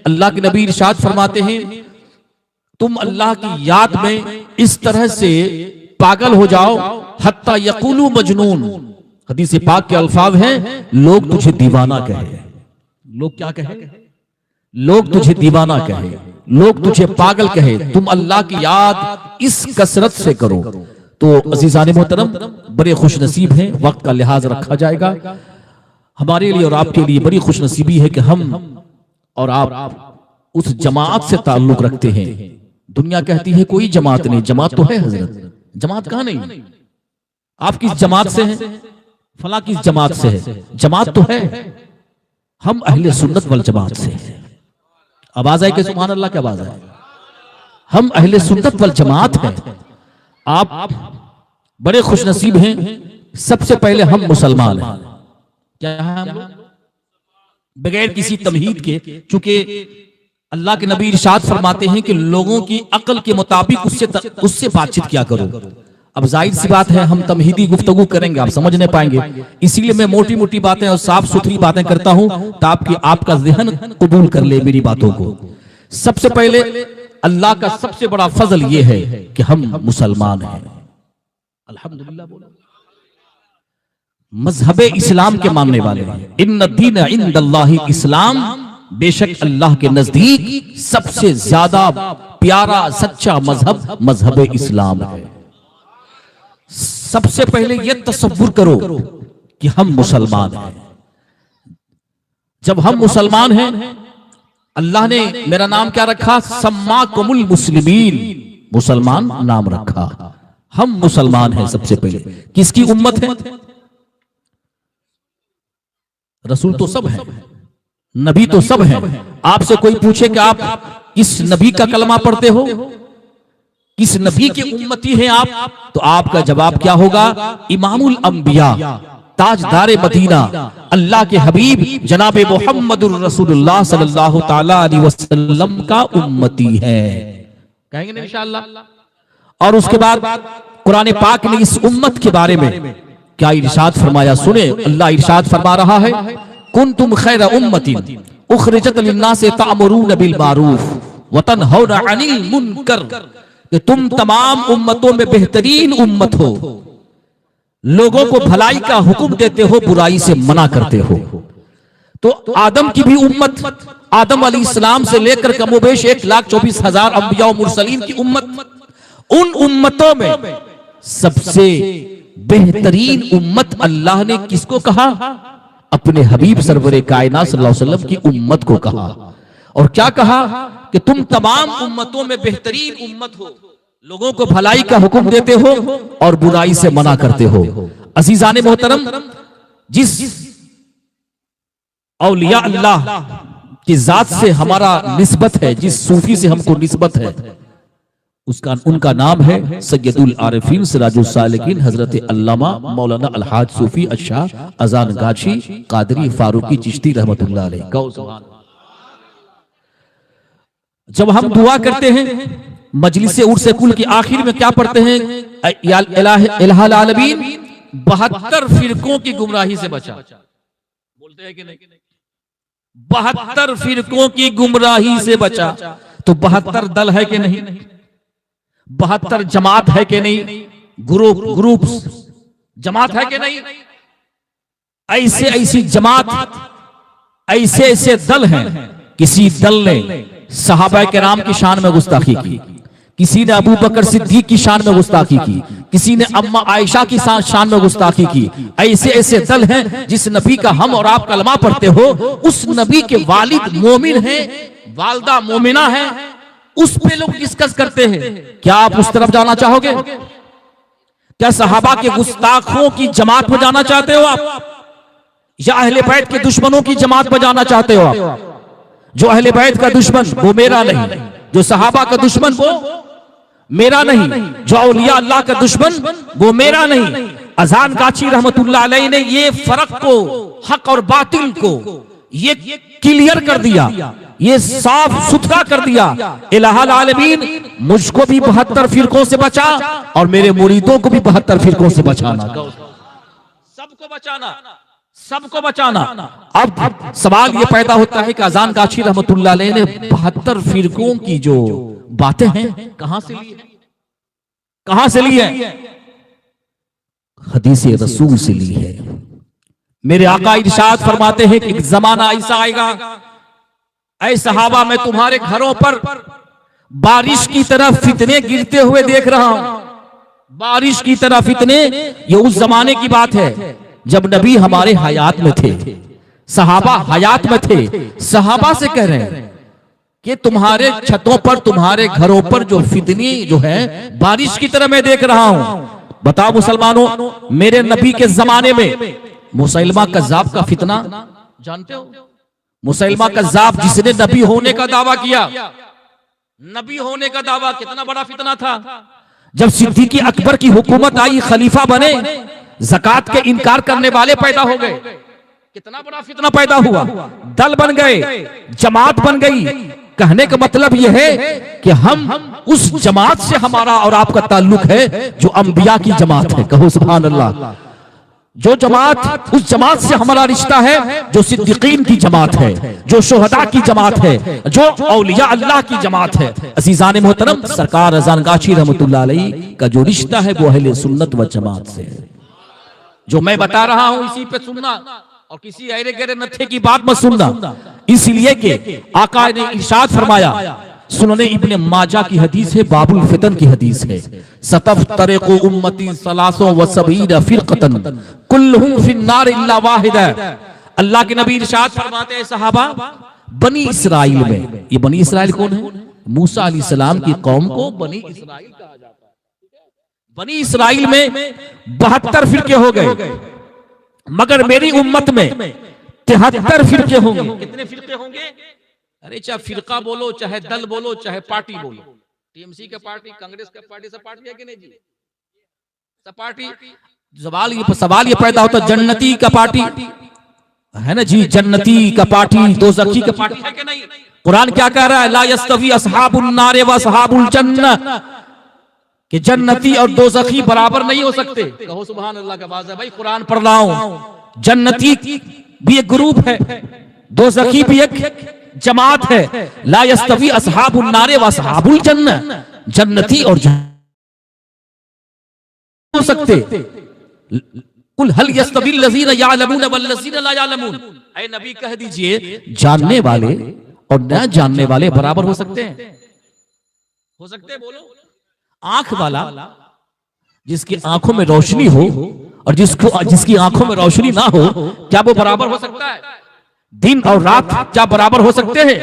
अल्लाह के नबी इरशाद फरमाते हैं, तुम अल्लाह की याद में इस तरह से पागल हो जाओ, हत्ता यक़ूलू मजनून। हदीस पाक के अल्फाज हैं, लोग तुझे दीवाना कहे। लोग क्या कहे? लोग तुझे दीवाना कहे, लोग तुझे पागल कहे। तुम अल्लाह की याद इस कसरत से करो। तो अजीज़ान मोहतरम, बड़े खुश नसीब हैं, वक्त का लिहाज रखा जाएगा। हमारे लिए और आपके लिए बड़ी खुश नसीबी है कि हम और आप उस जमात से ताल्लुक रखते हैं। दुनिया कहती है कोई जमात नहीं, जमात तो है हजरत। जमात कहां नहीं? आप किस जमात से हैं? फला किस जमात से है? जमात तो है। हम अहले सुन्नत वल जमात से हैं। आवाज आए कि सुभान अल्लाह की आवाज आए? हम अहले सुन्नत वल जमात हैं। आप बड़े खुश नसीब हैं। सबसे पहले हम मुसलमान हैं। क्या है हम? बगैर किसी तमहीद के, चूंकि अल्लाह के नबी इरशाद फरमाते हैं कि लोगों की अक्ल के मुताबिक उससे बातचीत किया करो। अब जाहिर सी बात है, हम तमहीदी गुफ्तगू करेंगे, आप समझ नहीं पाएंगे। इसीलिए मैं मोटी मोटी बातें और साफ सुथरी बातें करता हूं ताकि आपका ज़हन कबूल कर ले मेरी बातों को। सबसे पहले अल्लाह का सबसे बड़ा फजल यह है कि हम मुसलमान हैं। अल्हम्दुलिल्लाह बोलो। मजहबे इस्लाम के मानने वाले हैं। इन्न दीन इंदल्लाहि इस्लाम, बेशक अल्लाह के नजदीक सबसे ज्यादा प्यारा सच्चा मजहब मजहबे इस्लाम है। सबसे पहले यह तसव्वुर करो कि हम मुसलमान हैं। जब हम मुसलमान हैं, अल्लाह ने मेरा नाम क्या रखा? सम्माकुमुल मुस्लिमीन, मुसलमान नाम रखा। हम मुसलमान हैं। सबसे पहले किसकी उम्मत है? रसूल तो सब है, नबी तो सब है। आपसे कोई पूछे कि आप किस नबी का कलमा पढ़ते हो, किस नबी के उम्मती हैं आप, तो आपका जवाब क्या होगा? इमामुल अंबिया, ताजदारे मदीना, अल्लाह के हबीब जनाब मोहम्मदुर रसूलुल्लाह सल्लल्लाहु तआला अलैहि वसल्लम का उम्मती है। कहेंगे ना इंशाअल्लाह। और उसके बाद कुरान पाक ने इस उम्मत के बारे में क्या इरशाद फरमाया? सुने, अल्लाह इरशाद फरमा रहा है, कुंतुम खैरा उम्मतिन उखरिजत लिन्नास तअमुरून बिल मारूफ व तनहौना अनिल मुनकर, कि तुम तमाम उम्मतों में बेहतरीन उम्मत हो, लोगों को भलाई का हुक्म देते हो, बुराई से मना करते हो। तो आदम की भी उम्मत, आदम अलैहिस्सलाम से लेकर कमोबेश 1,24,000 अंबिया और मुरसलीन की उम्मत, उन उम्मतों में सबसे बेहतरीन उम्मत अल्लाह ने किसको कहा? अपने हबीब सरवरे कायनात सल्लल्लाहु अलैहि वसल्लम की उम्मत को कहा। और क्या कहा? कि तुम तमाम उम्मतों में बेहतरीन उम्मत हो, लोगों को भलाई का हुक्म देते हो और बुराई से मना करते हो। अजीजान मोहतरम, जिस औलिया अल्लाह की जात से हमारा निस्बत है, जिस सूफी से हमको निस्बत है, उनका नाम है सैयदुल आरिफीन सिराजुल सालिकीन हजरत अल्लामा मौलाना अलहाज सूफी अशाह अजान गाछी कादरी फारूकी चिश्ती रहमतुल्लाह अलैह। जब हम दुआ करते हैं मजलिस उर्स कुल की आखिर में क्या पढ़ते हैं? या इलाहुल आलमीन 72 फिरकों की गुमराही से बचा। बोलते हैं कि नहीं? 72 फिरकों की गुमराही से बचा। तो 72 दल है कि नहीं? 72 जमात है कि नहीं? ग्रुप जमात है कि नहीं? ऐसे ऐसी जमात, ऐसे ऐसे दल हैं। किसी दल ने सहाबा किराम की शान में गुस्ताखी की, किसी ने अबू बकर सिद्दीक की शान में गुस्ताखी की, किसी ने अम्मा आयशा की शान में गुस्ताखी की। ऐसे ऐसे दल हैं जिस नबी का हम और आप कलमा पढ़ते हो, उस नबी के वालिद मोमिन हैं, वालदा मोमिना है, उस पे लोग डिस्कस करते हैं। क्या आप उस तरफ जाना चाहोगे? क्या सहाबा के गुस्ताखों की जमात में जाना चाहते हो आप, या अहले बैत के दुश्मनों की जमात में जाना चाहते हो आप? जो अहले बैत का दुश्मन वो मेरा नहीं, जो सहाबा का दुश्मन वो मेरा नहीं, जो औलिया अल्लाह का दुश्मन वो मेरा नहीं। अजान गाछी रहमतुल्लाह अलैह ने ये फर्क को, हक और बातिल को ये क्लियर कर दिया, ये साफ सुथरा कर दिया। इलाहुल आलमीन मुझको भी 72 फिरकों से बचा और मेरे मुरीदों को भी 72 फिरकों से बचाना, सबको बचाना, सबको बचाना। अब सवाल ये पैदा होता है कि अजान काशी रहमतुल्लाह अलैह ने 72 फिरकों की जो बातें हैं कहां से ली है, कहां से ली है? हदीस रसूल से ली है। मेरे आका इरशाद फरमाते हैं कि एक जमाना ऐसा आएगा, ऐ सहाबा मैं तुम्हारे घरों पर बारिश की तरह फितने गिरते हुए देख रहा हूं, बारिश की तरह फितने। ये उस जमाने की बात है जब नबी हमारे हयात में थे, सहाबा हयात में थे। सहाबा से कह रहे हैं कि तुम्हारे छतों पर, तुम्हारे घरों पर जो फितनी जो है बारिश की तरह मैं देख रहा हूं। बताओ मुसलमानों, मेरे नबी के जमाने में मुसैलमा कज़्ज़ाब का फितना जानते हो? मुसैलमा कज़्ज़ाब जिसने नबी होने का दावा किया, नबी होने का दावा, कितना बड़ा फितना था। जब सिद्दीक़ अकबर की हुकूमत आई, खलीफा बने, ज़कात के इनकार करने वाले पैदा हो गए, कितना बड़ा फितना पैदा हुआ। दल बन गए, जमात बन गई। कहने का मतलब यह है कि हम उस जमात से हमारा और आपका ताल्लुक है जो अंबिया की जमात है। कहो सुभान अल्लाह। जो जमात, उस जमात से हमारा रिश्ता है जो सिद्दीकीन की जमात है, जो शुहदा की जमात है, जो औलिया अल्लाह की जमात है। अज़ीज़ान मोहतरम, सरकार अज़ान गाची रहमतुल्लाह अलैह का जो रिश्ता है वो अहले सुन्नत व जमात से है। जो मैं बता रहा हूं इसी पे सुनना और किसी अरे गरे नत्थे की बात मत सुनना। इसलिए कि आका ने इरशाद फरमाया, सुनने इब्ने माजा की हदीस है, बाबुल फितन की हदीस है, सतफ्तरिकु उम्मती सलासो व सबीना फिरकतन कुल्लुहुम फिन्नार इल्ला वाहिदा। अल्लाह के नबी इरशाद फरमाते हैं, सहाबा बनी इसराइल में, ये बनी इसराइल कौन है? मूसा अलैहिस्सलाम की कौम को बनी इसराइल कहा जाता है। बनी इसराइल में 72 फिरके हो गए, मगर मेरी उम्मत में 73 फिरके होंगे। कितने फिरके होंगे? अरे चाहे फिरका बोलो, चाहे दल बोलो, चाहे पार्टी बोलो, टीएमसी का पार्टी, कांग्रेस का पार्टी, सब पार्टी है कि नहीं जी? सब पार्टी। सवाल ये पैदा होता, जन्नती का पार्टी है ना जी, जन्नती का पार्टी, दोज़खी का पार्टी है कि नहीं? कुरान क्या कह रहा है? ला यस्तवी अस्हाबुन नार व अस्हाबुल जन्नह, कि जन्नती और दोज़खी बराबर नहीं हो सकते। कहो सुभान अल्लाह का आवाज़ है भाई, कुरान पढ़ रहा हूं। जन्नती भी एक ग्रुप है, दोज़खी भी एक जमात है। ला यस्तवी अस्हाबुन नार व अस्हाबुल जन्नह, जन्नती और हो सकते। कुल हल यस्तवी लज़ीना यालमून वल लज़ीना ला यालमून। ऐ नबी कह दीजिए, जानने वाले और न जानने वाले बराबर हो सकते हैं? हो सकते हैं? बोलो। आंख वाला, जिसकी आंखों में रोशनी हो और जिसकी आंखों में रोशनी ना हो, क्या वो बराबर हो सकता है? दिन और रात क्या बराबर हो सकते हैं?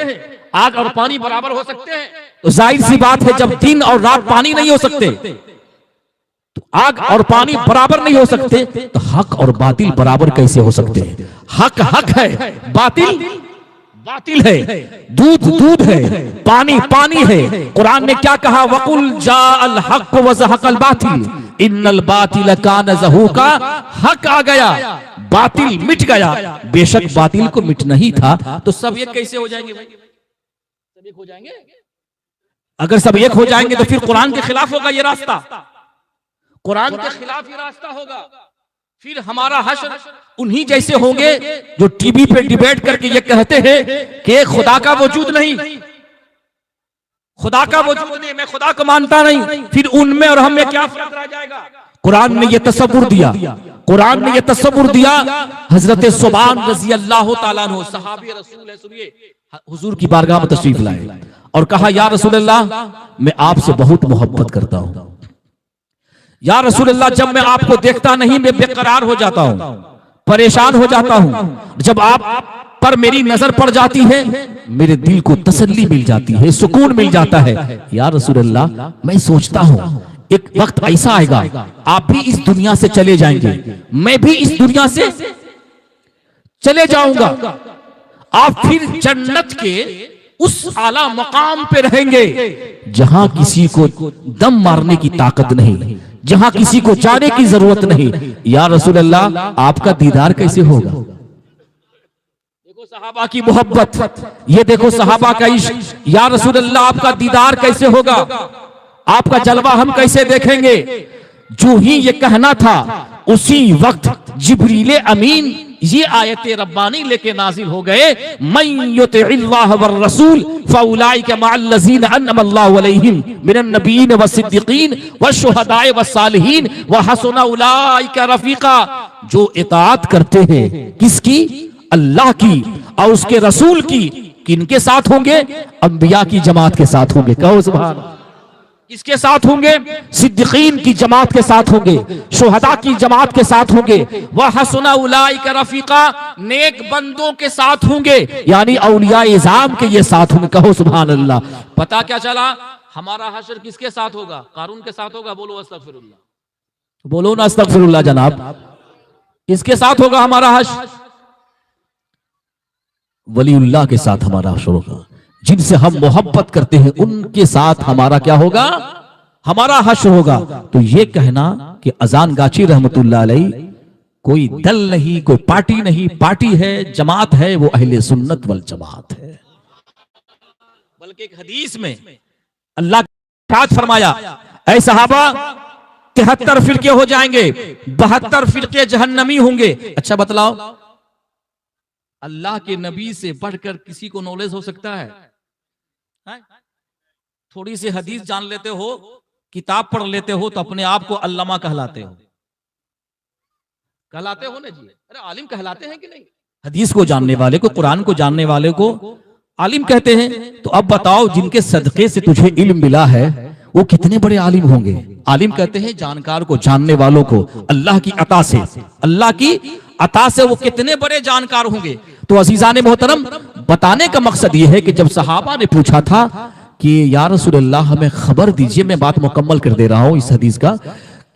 आग और पानी बराबर हो सकते हैं? तो जाहिर सी बात है, जब दिन और रात पानी नहीं हो सकते, तो आग और पानी बराबर नहीं हो सकते, तो हक और बातिल बराबर कैसे हो सकते हैं? हक हक है, बातिल बातिल है, दूध दूध है, पानी पानी है। कुरान ने क्या कहा? वकुल जाअल हक व ज़हक़ल बातिल इन्नल बातिल कान ज़हूका। हक आ गया, बातिल मिट गया। बेशक बातिल को मिटना ही था, तो सब एक कैसे हो जाएंगे भाई? सब एक हो जाएंगे? अगर सब एक हो जाएंगे तो फिर कुरान के खिलाफ होगा ये रास्ता, कुरान के खिलाफ ये रास्ता होगा। फिर हमारा हश्र उन्हीं जैसे होंगे जो टीवी पे डिबेट करके ये कहते हैं कि खुदा का वजूद नहीं, खुदा का वजूद नहीं, मैं खुदा को मानता नहीं। फिर उनमें और हम में क्या फर्क रह जाएगा? कुरान ने ये तसव्वुर दिया, कुरान ने ये तसव्वुर दिया। हजरत सुबान रज़ी अल्लाह ताला अन्हु सहाबी रसूल है, सुनिए, हुजूर की बारगाह में तशरीफ लाए और कहा, या रसूल अल्लाह, मैं आपसे बहुत मोहब्बत करता हूं। या रसूल अल्लाह, जब मैं आपको देखता नहीं मैं बेकरार हो जाता हूं, परेशान हो जाता हूं। जब आप पर मेरी नजर पड़ जाती है, मेरे दिल को तसल्ली मिल जाती है, सुकून मिल जाता है। या रसूल अल्लाह, मैं सोचता हूं एक वक्त ऐसा आएगा, आप भी इस दुनिया से चले जाएंगे, मैं भी इस दुनिया से चले जाऊंगा, आप फिर जन्नत के उस आला मकाम पे रहेंगे जहां किसी को दम मारने की ताकत नहीं, जहां किसी को जाने की जरूरत नहीं। या रसूल अल्लाह, आपका दीदार कैसे होगा? देखो सहाबा की मोहब्बत, ये देखो सहाबा का इश्क। या रसूल अल्लाह, आपका दीदार कैसे होगा? आपका जलवा हम कैसे देखेंगे? जो ही ये कहना था, उसी वक्त जिब्रील अमीन ये आयत रब्बानी लेके नाजिल हो गए, मन युतिइल्लाह वर रसूल फउलाइका मअल्लज़ीना अनअमल्लाहु अलैहिम मिनन नबिय्यीन वस्सिद्दीकीन वश्शुहदाए वस्सालिहीन व हसुना उलाइका रफीका। जो इताअत करते हैं किसकी? अल्लाह की और उसके रसूल की। किनके साथ होंगे? अंबिया की जमात के साथ होंगे। कहो सुभान। किसके साथ होंगे? सिद्दीकीन की जमात के साथ होंगे, शुहदा की जमात के साथ होंगे, वह हसना उलाइका रफीका, नेक बंदों के साथ होंगे, यानी औलिया इज़ाम के ये साथ होंगे। कहो सुभान अल्लाह। पता क्या चला? हमारा हशर किसके साथ होगा? कारून के साथ होगा। बोलो अस्तगफिरुल्लाह, बोलो ना अस्तगफिरुल्लाह जनाब। किसके साथ होगा हमारा हशर? वलीउल्लाह के साथ हमारा हशर होगा। जिनसे हम मोहब्बत करते हैं उनके साथ हमारा क्या होगा? हमारा हश्र होगा। तो ये कहना कि अजान गाची रहमतुल्लाह अलैह कोई दल नहीं, कोई पार्टी नहीं, पार्टी है, जमात है, वो अहले सुन्नत वल जमात है। बल्कि एक हदीस में अल्लाह ने फरमाया, ऐ सहाबा 73 फिरके हो जाएंगे, 72 फिरके जहन्नमी होंगे। अच्छा बतलाओ, अल्लाह के नबी से बढ़कर किसी को नॉलेज हो सकता है? थोड़ी सी हदीस जान लेते हो, किताब पढ़ लेते हो, तो अपने आप को अल्लामा कहलाते हो। कहलाते हो ना जी? अरे आलिम कहलाते हैं कि नहीं? हदीस को जानने वाले को, कुरान को जानने वाले को आलिम कहते हैं। तो अब बताओ, जिनके सदके से तुझे इल्म मिला है वो कितने बड़े आलिम होंगे? आलिम कहते हैं जानकार को, जानने वालों को, अल्लाह की अता से, अल्लाह की अता से वो कितने बड़े जानकार होंगे। तो अजीजान मोहतरम, बताने का मकसद ये है कि जब सहाबा ने पूछा था कि या रसूलल्लाह हमें खबर दीजिए, मैं बात मुकम्मल कर दे रहा हूं इस हदीस का,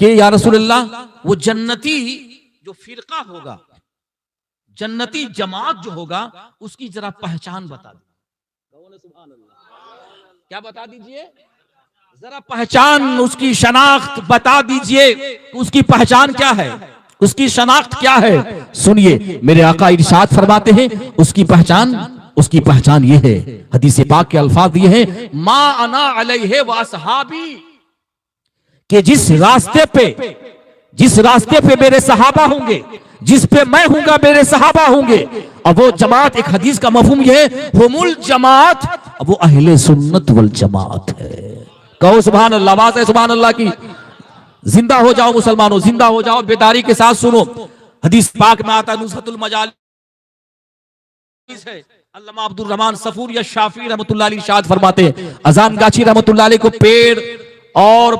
कि या रसूलल्लाह वो जन्नती जो फिरका होगा, जन्नती जमात जो होगा, उसकी जरा पहचान बता दीजिए। क्या बता दीजिए? जरा पहचान, उसकी शनाख्त बता दीजिए। उसकी पहचान क्या है? उसकी शनाख्त क्या है? सुनिए, मेरे आका इरशाद फरमाते हैं उसकी पहचान ये है, हदीस पाक के अल्फाज ये हैं, मा अना अलैहि व असहाबी, कि जिस रास्ते पे मेरे सहाबा होंगे, जिस पे मैं हूंगा मेरे सहाबा होंगे। अब वो जमात, एक हदीस का मफहूम ये है, हुमुल जमात, अब वो अहले सुन्नत वल जमात है। कहो सुभान अल्लाह, आवाज़ है सुभान अल्लाह की। जिंदा हो जाओ मुसलमानों, जिंदा हो जाओ, बेदारी के साथ सुनो। हदीस पाक में आता है, नुसरतुल मजालिस है, अल्लामा अब्दुल रहमान सफूर या शाफी रहमतुल्लाह अलैह इरशाद फरमाते हैं, अजान गाची रहमतुल्लाह अलैह को पेड़ और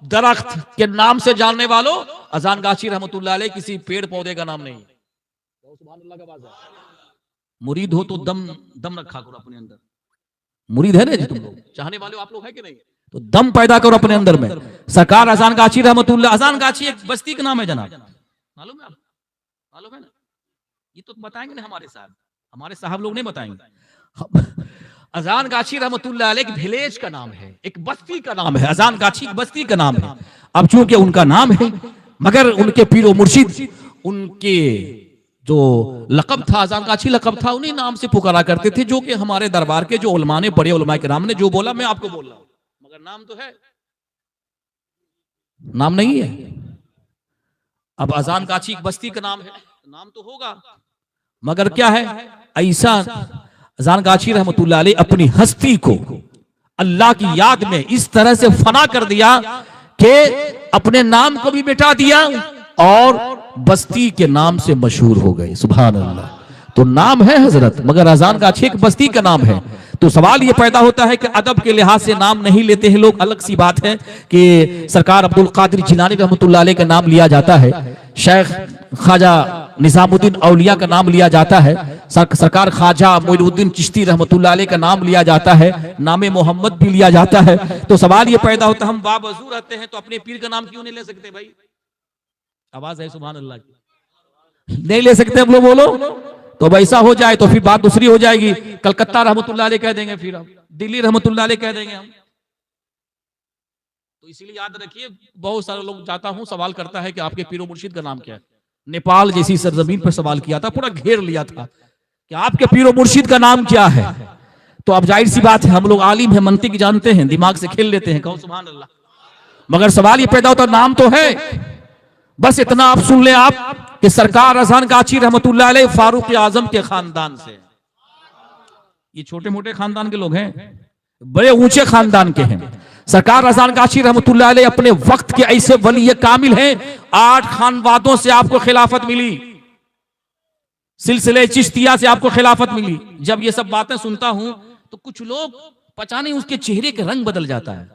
दरख्त के नाम से जानने वालों, अजान गाची रहमतुल्लाह अलैह किसी पेड़ पौधे का नाम नहीं। सुभान अल्लाह का बात है। मुरीद हो तो दम रखा करो अपने अंदर। मुरीद है ना जी तुम लोग, चाहने वाले आप लोग है कि नहीं? तो दम पैदा करो अपने अंदर में। सरकार अजान गाची रहमतुल्लाह, अजान गाची एक बस्ती का नाम है जनाब, मालूम है आप? मालूम है ना? ये तो बताएंगे ना हमारे साहब लोग नहीं बताएंगे। अजान गाची रहमतुल्लाह अलैह एक विलेज का नाम है, एक बस्ती का नाम है। अजान गाची एक बस्ती का नाम है। अब चूंकि उनका नाम है, मगर उनके पीरो मुर्शिद, उनके जो लकब था, अजान गाची लकब था, उन्हीं नाम से पुकारा करते थे, जो कि हमारे दरबार के जो उलमा ने, बड़े उलमा के नाम ने जो बोला, मैं आपको बोल रहा हूं, मगर नाम तो है, नाम नहीं है। अब अजान गाची एक बस्ती का नाम है, नाम तो होगा, मगर क्या है, ऐसा अजान गाची रहमतुल्लाह अलैह अपनी हस्ती को अल्लाह की याद में इस तरह से फना कर दिया कि अपने नाम को भी मिटा दिया और बस्ती के नाम से मशहूर हो गए। सुभान अल्लाह। तो नाम है हजरत, मगर अजान गाची एक बस्ती का नाम है। तो सवाल ये पैदा होता है कि अदब के लिहाज से नाम नहीं लेते हैं लोग, अलग सी बात है कि सरकार अब्दुल कादिर जिलानी रहमतुल्लाह अलैह का नाम लिया जाता है, शेख ख्वाजा निजामुद्दीन औलिया का नाम लिया जाता है, सरकार ख्वाजा मोइनुद्दीन चिश्ती रहमतुल्लाह अलैह का नाम लिया जाता है, नामे मोहम्मद भी लिया जाता है। तो सवाल ये पैदा होता है, हम बावजूद रहते हैं तो अपने पीर का नाम क्यों नहीं ले सकते भाई? आवाज है सुभान अल्लाह की, नहीं ले सकते हम लोग, बोलो। तो अब ऐसा हो जाए तो फिर बात दूसरी हो जाएगी, कलकत्ता रहमतुल्लाह अलैह कह देंगे, फिर हम दिल्ली रहमतुल्लाह अलैह कह देंगे हम। तो इसीलिए याद रखिए, बहुत सारे लोग, जाता हूं, सवाल करता है कि आपके पीरो मुर्शिद का नाम क्या है। नेपाल जैसी सरजमीन पर सवाल किया था, पूरा घेर लिया था कि आपके पीरो मुर्शिद का नाम क्या है। तो अब जाहिर सी बात है, हम लोग आलिम है, मंतिक जानते हैं, दिमाग से खेल लेते हैं, कहो सुभान अल्लाह। मगर सवाल ये पैदा होता, नाम तो है, बस इतना आप सुन ले, आप कि सरकार अजान गाची रहमतुल्लाह अलैह फारूक आजम के खानदान से, ये छोटे मोटे खानदान के लोग हैं, बड़े ऊंचे खानदान के हैं। सरकार अजान गाची रहमतुल्लाह अलैह अपने वक्त के ऐसे वली कामिल हैं, 8 खानवादों से आपको खिलाफत मिली, सिलसिले चिश्तिया से आपको खिलाफत मिली। जब ये सब बातें सुनता हूं तो कुछ लोग पता नहीं उसके चेहरे के रंग बदल जाता है,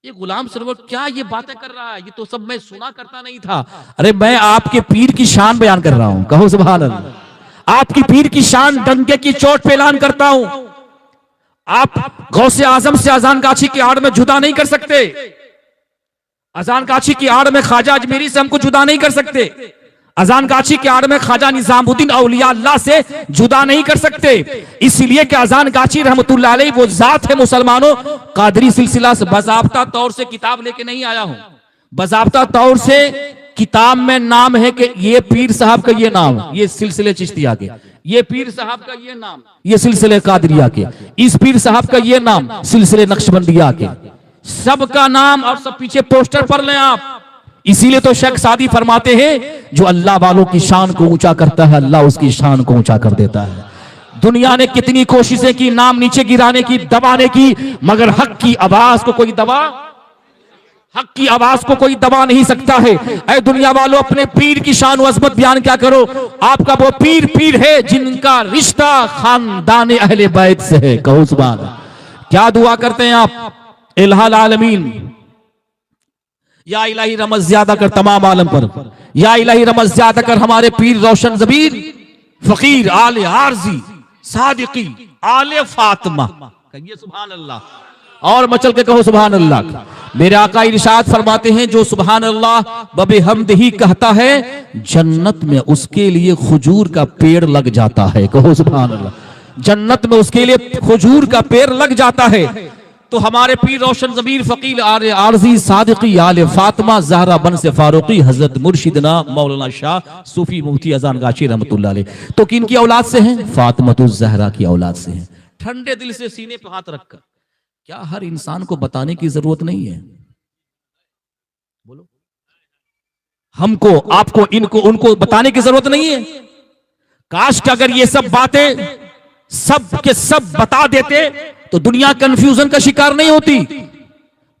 ये गुलाम सरवर क्या ये बातें कर रहा है, ये तो सब मैं सुना करता नहीं था। अरे मैं आपके पीर की शान बयान कर रहा हूं, कहो सुभान अल्लाह। आपकी पीर की शान डंके की चोट पे ऐलान करता हूं। आप गौसे आजम से अजान गाछी की आड़ में जुदा नहीं कर सकते, अजान गाछी की आड़ में ख्वाजा अजमेरी से हमको जुदा नहीं कर सकते, अजान गाछी की आड़ में ख्वाजा निजामुद्दीन औलिया अल्लाह से जुदा नहीं कर सकते। इसलिए कि अजान गाछी रहमतुल्लाह अलैह वो जात है मुसलमानों, कादरी सिलसिला से बजाब्ता तौर से किताब लेके नहीं आया हूं, बजाब्ता तौर से किताब में नाम है कि ये पीर साहब का ये नाम, ये सिलसिले चिश्तिया के, ये पीर साहब का ये नाम, ये सिलसिले कादरिया के, इस पीर साहब का ये नाम सिलसिले नक्शबंदिया के, सबका नाम और सब पीछे पोस्टर पढ़ लें आप। इसीलिए तो शेख सादी फरमाते हैं जो अल्लाह वालों की शान को ऊंचा करता है अल्लाह उसकी शान को ऊंचा कर देता है। दुनिया ने कितनी कोशिशें की नाम नीचे गिराने की, दबाने की, मगर हक की आवाज को कोई दबा, हक की आवाज को कोई दबा नहीं सकता है। ऐ दुनिया वालों अपने पीर की शान व अज़मत बयान क्या करो। आपका वो पीर पीर है जिनका रिश्ता खानदान अहले बैत से है, कहो सुभान अल्लाह। क्या दुआ करते हैं आप, इलाहुल आलमीन या इलाही रमज ज्यादा कर तमाम आलम पर, या इलाही रमज ज्यादा कर हमारे पीर रोशन ज़बीर फकीर आले आरजी सादिकी आले फातिमा, कहिए सुभान अल्लाह और मचल के कहो सुभान अल्लाह। मेरे आका इरशाद फरमाते हैं जो सुभान अल्लाह बबे हमद ही कहता है जन्नत में उसके लिए खजूर का पेड़ लग जाता है, कहो सुभान अल्लाह। जन्नत में उसके लिए खजूर का पेड़ लग जाता है। तो हमारे पीर रोशन ज़मीर फकीर आले आरजी सादिकी आले फातिमा ज़हरा बन से फारूकी हजरत मुर्शिदना मौलाना शाह सूफी मुफ्ती अजान गाची रहमतुल्लाह अलैह, तो किन की औलाद से हैं? फातिमतुज़ ज़हरा की औलाद से हैं। ठंडे दिल से सीने पे हाथ रखकर, क्या हर इंसान को बताने की जरूरत नहीं है? बोलो, हमको आपको इनको उनको बताने की जरूरत नहीं है। काश कि अगर ये सब बातें सब के सब बता देते तो दुनिया कंफ्यूजन का शिकार नहीं होती।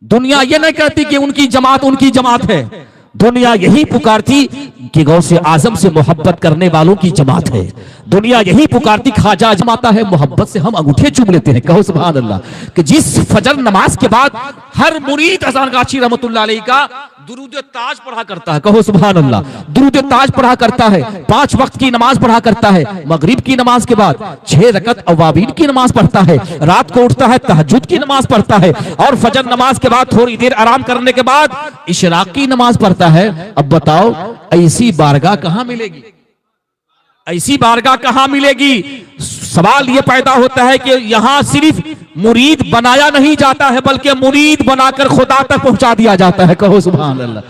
दुनिया ये नहीं कहती कि उनकी जमात है, दुनिया यही पुकारती कि गौसे आजम से मोहब्बत करने वालों की जमात है। दुनिया यही पुकारती ख्वाजा जमाता है, मोहब्बत से हम अंगूठे चूम लेते हैं, कहो सुभान अल्लाह। कि जिस फजर नमाज के बाद हर मुरीद अज़ान गाची रहमतुल्लाह अलैह का दुरूद ताज पढ़ा करता है, कहो सुभान अल्लाह। दुरूद ताज पढ़ा करता है, 5 वक्त की नमाज पढ़ा करता है, मगरिब की नमाज के बाद 6 रकत अवाबीन की नमाज पढ़ता है, रात को उठता है तहज्जुद की नमाज पढ़ता है, और फजर नमाज के बाद थोड़ी देर आराम करने के बाद इशराक की नमाज पढ़ता है। अब बताओ ऐसी बारगाह कहां मिलेगी? ऐसी बारगाह कहां मिलेगी? सवाल ये पैदा होता है कि यहां सिर्फ मुरीद बनाया नहीं जाता है बल्कि मुरीद बनाकर खुदा तक पहुंचा दिया जाता है, कहो सुभान अल्लाह।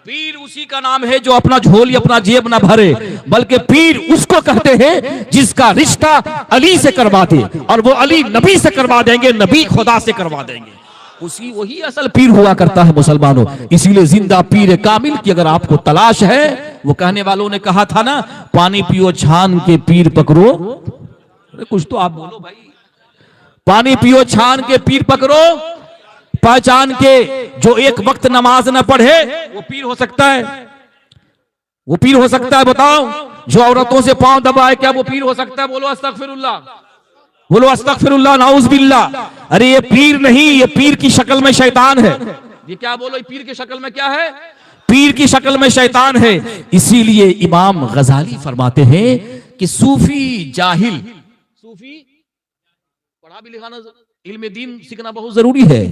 पीर उसी का नाम है जो अपना झोली अपना जेब ना भरे, बल्कि पीर उसको कहते हैं जिसका रिश्ता अली से करवा दे, और वो अली नबी से करवा देंगे, नबी खुदा से करवा देंगे। वही असल पीर हुआ करता है मुसलमानों। इसीलिए जिंदा पीर कामिल की अगर आपको तलाश है, वो कहने वालों ने कहा था ना, पानी पियो छान के पीर पकड़ो। अरे कुछ तो आप बोलो भाई। पानी पियो छान के पीर पकड़ो, पहचान के जो एक वक्त नमाज न पढ़े वो पीर हो सकता है? वो पीर हो सकता है? बताओ। जो औरतों से पांव दबाए क्या वो पीर हो सकता है? बोलो अस्तगफिरुल्लाह, बोलो अस्तगफिरुल्लाह, नाउज़ बिल्लाह। अरे ये पीर नहीं, ये पीर की शक्ल में शैतान है। ये क्या बोलो, पीर की शक्ल में क्या है? पीर की शक्ल में शैतान है। इसीलिए इमाम गजाली फरमाते हैं कि सूफी जाहिल, सूफी पढ़ा भी लिखा ना, इल्म दीन सीखना बहुत जरूरी है।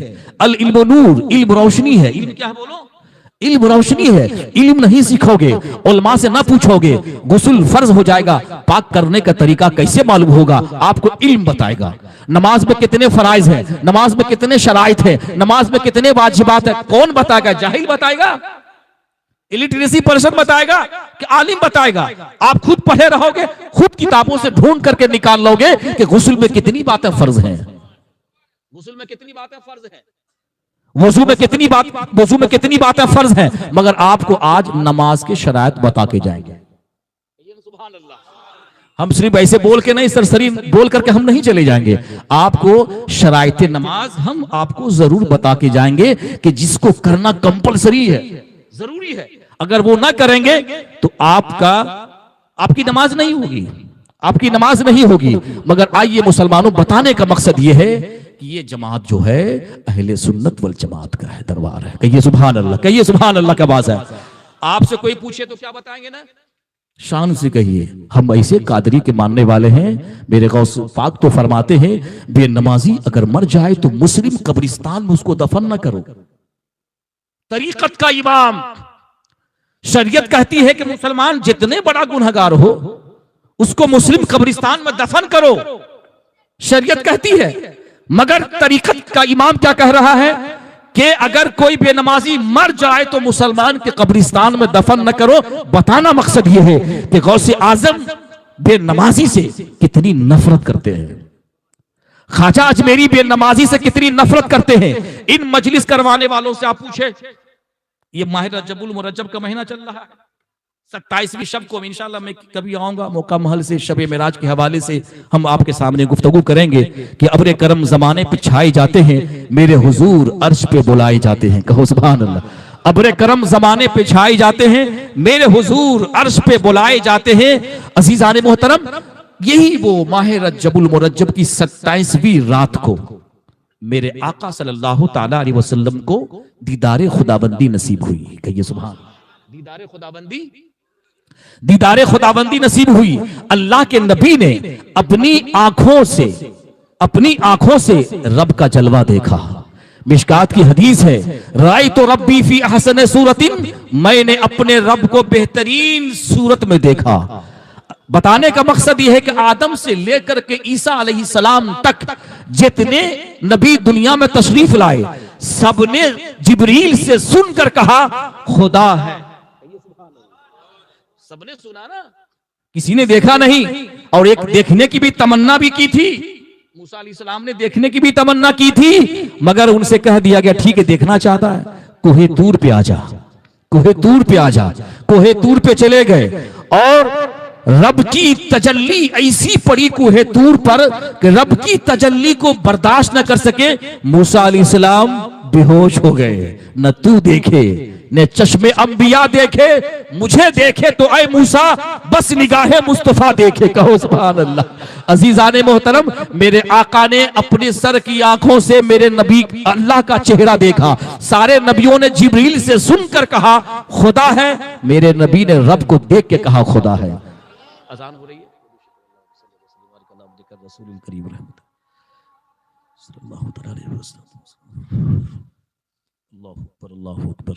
अल इल्म नूर, इल्म रोशनी है। इल्म क्या है? बोलो, इल्म रोशनी है। इल्म नहीं सीखोगे, उलमा से ना पूछोगे, गुस्ल फर्ज हो जाएगा, पाक करने का तरीका कैसे मालूम होगा? आपको इल्म बताएगा। नमाज में कितने फराइज है, नमाज में कितने शराइत है, नमाज में कितने वाजिबात है, कौन बताएगा? जाहिल बताएगा? इलिटरेसी पर्सन बताएगा कि आलिम बताएगा? आप खुद पढ़े रहोगे, खुद किताबों से ढूंढ करके निकाल लोगे कि गुस्ल में कितनी बातें फर्ज हैं, गुस्ल में कितनी बातें फर्ज हैं, वजू में कितनी बातें फर्ज हैं। मगर आपको आज नमाज के शराइत बता के जाएंगे। हम सिर्फ ऐसे बोल के नहीं, सरसरी बोल करके हम नहीं चले जाएंगे। आपको शराइते नमाज हम आपको जरूर बता के जाएंगे कि जिसको करना कंपलसरी है, जरूरी है। अगर वो ना करेंगे तो आपकी नमाज नहीं होगी, आपकी नमाज नहीं होगी। मगर आइए मुसलमानों, बताने का मकसद ये है कि ये जमात जो है अहले सुन्नत वल जमात का है, दरबार है। कहिए सुभान अल्लाह, कहिए सुभान अल्लाह का बात है। आपसे कोई पूछे तो क्या बताएंगे ना? शान से कहिए हम ऐसे कादरी के मानने वाले हैं। मेरे गौस पाक तो फरमाते हैं, बेनमाजी अगर मर जाए तो मुस्लिम कब्रिस्तान में उसको दफन न करो। तरीकत का इमाम, शरीयत कहती है कि मुसलमान जितने बड़ा गुनहगार हो उसको मुस्लिम कब्रिस्तान में दफन करो, शरीयत कहती है। मगर तरीकत का इमाम क्या कह रहा है कि अगर कोई बेनमाजी मर जाए तो मुसलमान के कब्रिस्तान में दफन न करो। बताना मकसद यह है कि गौसे आजम बेनमाजी से कितनी नफरत करते हैं, ख्वाजा अजमेरी बेनमाजी से कितनी नफरत करते हैं। इन मजलिस करवाने वालों से आप पूछे, ये माह रजबुल मुरज्जब का महीना चल रहा है, 27वीं शब को इंशाल्लाह मैं कभी आऊंगा, मौका महल से शबे मेराज के हवाले से हम आपके सामने गुफ्तगू करेंगे कि अब्रे करम जमाने पे छाए जाते हैं, मेरे हुजूर अर्श पे बुलाए जाते हैं। कहो सुभान अल्लाह। अब्रे करम जमाने पे छाए जाते हैं, मेरे हुजूर अर्श पे बुलाए जाते हैं। अजीजान मोहतरम, यही वो माह रजबुल मुरज्जब की 27वीं रात को मेरे आका सल्लल्लाहु ताला अलैहि वसल्लम को दीदारे खुदाबंदी नसीब हुई। कहिए सुभान। दीदारे खुदाबंदी नसीब हुई। अल्लाह के नबी ने अपनी आंखों से रब का जलवा देखा। मिशकात की हदीस है, राई तो रब्बी फी अहसन सूरतिन, मैंने अपने रब को बेहतरीन सूरत में देखा। बताने का मकसद यह है कि आदम से लेकर के ईसा अलैहिस्सलाम तक जितने नबी दुनिया में तशरीफ लाए, सबने जिब्रील से सुनकर कहा खुदा है। सबने सुना ना, किसी ने देखा नहीं। और एक देखने की भी तमन्ना भी की थी, मूसा अलैहिस्सलाम ने देखने की भी तमन्ना की थी, मगर उनसे कह दिया गया ठीक है, देखना चाहता है कोहे तूर पे आ जा, कोहे तूर पे आ जा। कोहे तूर पे चले गए और रब की तजल्ली ऐसी पड़ी कोहे तूर पर कि रब की तजल्ली को बर्दाश्त न कर सके, मूसा अलैहिस्सलाम बेहोश हो गए। न तू देखे ने चश्मे अंबिया देखे, मुझे देखे तो ऐ मूसा बस निगाहे मुस्तफा देखे। कहो सुभान अल्लाह। अजीजाने मोहतरम, मेरे आका ने अपने सर की आंखों से मेरे नबी अल्लाह का चेहरा देखा। सारे नबियों ने जिब्रील से सुनकर कहा खुदा है, मेरे नबी ने रब को देख के कहा खुदा है। अजान हो रही है। अल्लाहु अकबर।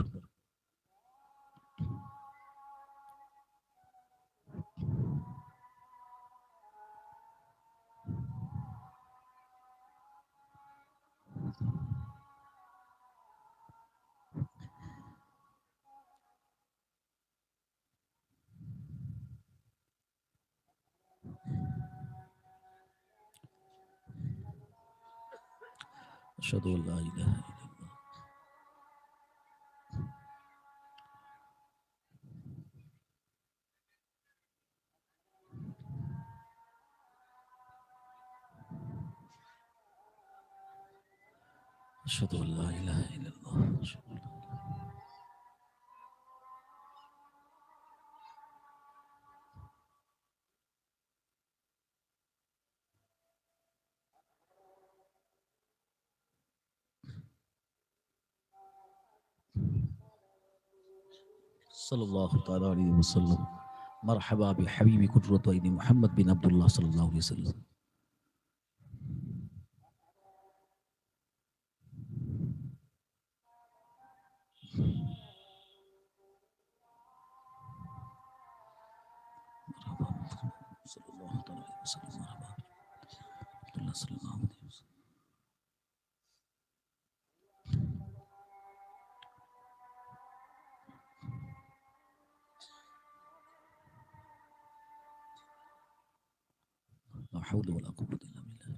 अशहदु अल्ला इलाहा इल्लल्लाह। अशहदु अल्ला इलाहा इल्लल्लाह। सल्लल्लाहु तआला अलैहि वसल्लम। मरहबा बिहबीबी कुर्रतु ऐनी मोहम्मद बिन अब्दुल्लाह सल्लल्लाहु अलैहि वसल्लम। सल्लल्लाहु तआला अलैहि वसल्लम। मरहबा अब्दुल्लाह सल्लल्लाहु अलैहि वसल्लम। ला हौला वला कुव्वता इल्ला बिल्लाह।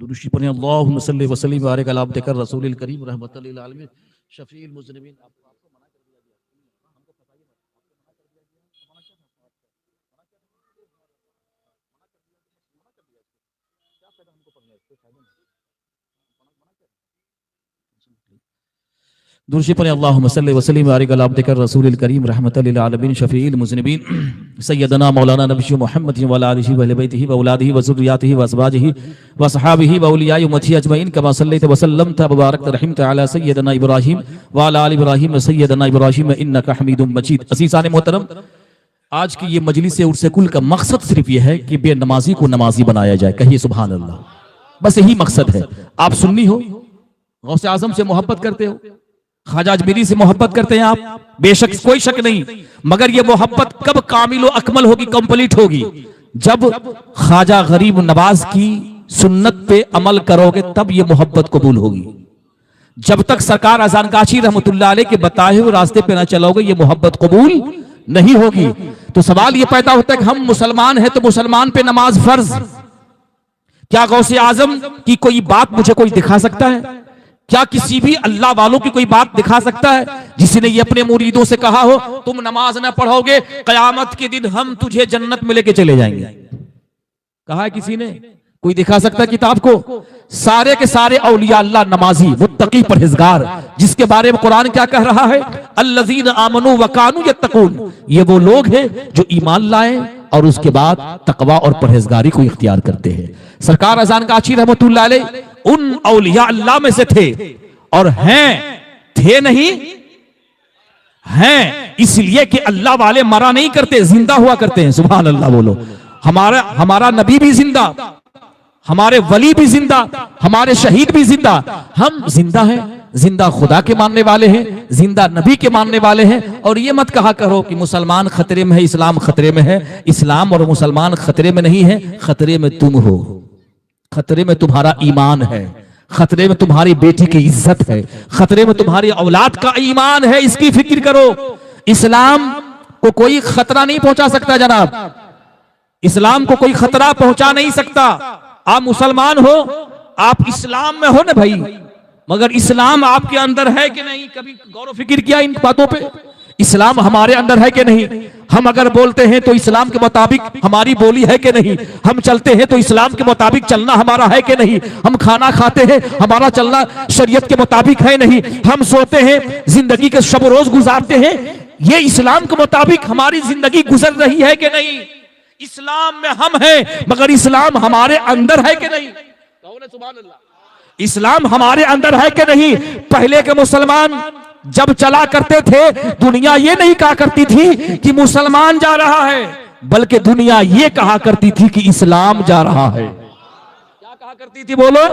दुरूद शरीफ पढ़ें। अल्लाहुम्मा सल्लि व सल्लिम व बारिक अला अब्दिक रसूलिल करीम रहमतल लिल आलमीन शफीइल मुज़निबीन। दुरूद शरीफ पढ़ें। अल्लाहुम्मा सल्लि व सल्लिम व बारिक अला अब्दिक रसूलिल करीम रहमतल लिल आलमीन शफीइल मुज़निबीन सय्यदना मौलाना नबी मुहम्मद व अला आलिहि व अहले बैतिहि व औलादिहि व ज़ुर्रिय्यतिहि व असवाजिहि व असहाबिहि व औलियाए उम्मती अजमईन कमा सल्लैत व सल्लमत व बारकत रहमत अला सय्यदना इब्राहीम व अला आलि इब्राहीम व सय्यदना इब्राहीम इन्नका हमीदुम मजीद। अज़ीज़ान मोहतरम, आज की ये मजलिस उर्स कुल का मकसद सिर्फ ये है कि बेनमाजी को नमाजी बनाया जाए। कहिए सुभान अल्लाह। बस यही मकसद है। आप सुन्नी हो, गौसे आजम से मोहब्बत करते हो, ख्वाजा अजमेरी से मोहब्बत करते हैं आप, बेशक कोई शक नहीं, मगर ये मोहब्बत कब कामिल अकमल होगी, कंप्लीट होगी, जब ख्वाजा गरीब नवाज की सुन्नत पे अमल करोगे तब ये मोहब्बत कबूल होगी। जब तक सरकार अजान काशी रहमतुल्लाह अलैह के बताए हुए रास्ते पे ना चलोगे ये मोहब्बत कबूल नहीं होगी। तो सवाल ये पैदा होता है कि हम मुसलमान हैं तो मुसलमान पे नमाज फर्ज। क्या गौसे आजम की कोई बात मुझे कोई दिखा सकता है? क्या किसी भी अल्लाह वालों की कोई बात दिखा सकता है जिसने ये अपने मुरीदों से कहा हो तुम नमाज ना पढ़ोगे कयामत के दिन हम तुझे जन्नत में लेके चले जाएंगे? कहा है किसी ने? कोई दिखा सकता है किताब को? सारे के सारे औलिया अल्लाह नमाजी मुत्तकी परहेजगार, जिसके बारे में कुरान क्या कह रहा है? अल्लज़ीन आमनू व कानू यत्तकून, ये वो लोग हैं जो ईमान लाए और उसके बाद तकवा और परहेजगारी को इख्तियार करते हैं। सरकार अजान काशी रहमतुल्लाह अलैह उन औलिया अल्लाह में से थे और थे नहीं हैं इसलिए कि अल्लाह वाले मरा नहीं करते, जिंदा हुआ करते हैं। सुभान अल्लाह बोलो। हमारा नबी भी जिंदा, हमारे वली भी जिंदा, हमारे शहीद भी जिंदा, हम जिंदा हैं, जिंदा खुदा के मानने वाले हैं, जिंदा नबी के मानने वाले हैं। और ये मत कहा करो कि मुसलमान खतरे में है, इस्लाम खतरे में है। इस्लाम और मुसलमान खतरे में नहीं है, खतरे में तुम हो, खतरे में तुम्हारा ईमान है, खतरे में तुम्हारी बेटी की इज्जत है, खतरे में तुम्हारी औलाद का ईमान है। इसकी फिक्र करो। इस्लाम को कोई खतरा नहीं पहुंचा सकता जनाब, इस्लाम को कोई खतरा पहुंचा नहीं सकता। आप मुसलमान हो, आप इस्लाम में हो ना भाई, मगर इस्लाम आपके अंदर है कि नहीं? कभी गौर व फिक्र किया इन बातों पे? इस्लाम हमारे अंदर है कि नहीं? हम अगर बोलते हैं तो इस्लाम के मुताबिक हमारी बोली है कि नहीं? हम चलते हैं तो इस्लाम के मुताबिक चलना हमारा है कि नहीं? हम खाना खाते हैं, हमारा चलना शरीयत के मुताबिक है नहीं? हम सोते हैं, जिंदगी के शब रोज गुजारते हैं, ये इस्लाम के मुताबिक हमारी जिंदगी गुजर रही है कि नहीं? इस्लाम में हम हैं मगर इस्लाम हमारे अंदर है कि नहीं? सुभान अल्लाह। इस्लाम हमारे अंदर है कि नहीं? पहले के मुसलमान जब चला करते थे दुनिया ये नहीं कहा करती थी कि मुसलमान जा रहा है, बल्कि दुनिया ये कहा करती थी कि इस्लाम जा रहा है। क्या कहा करती थी? बोलो,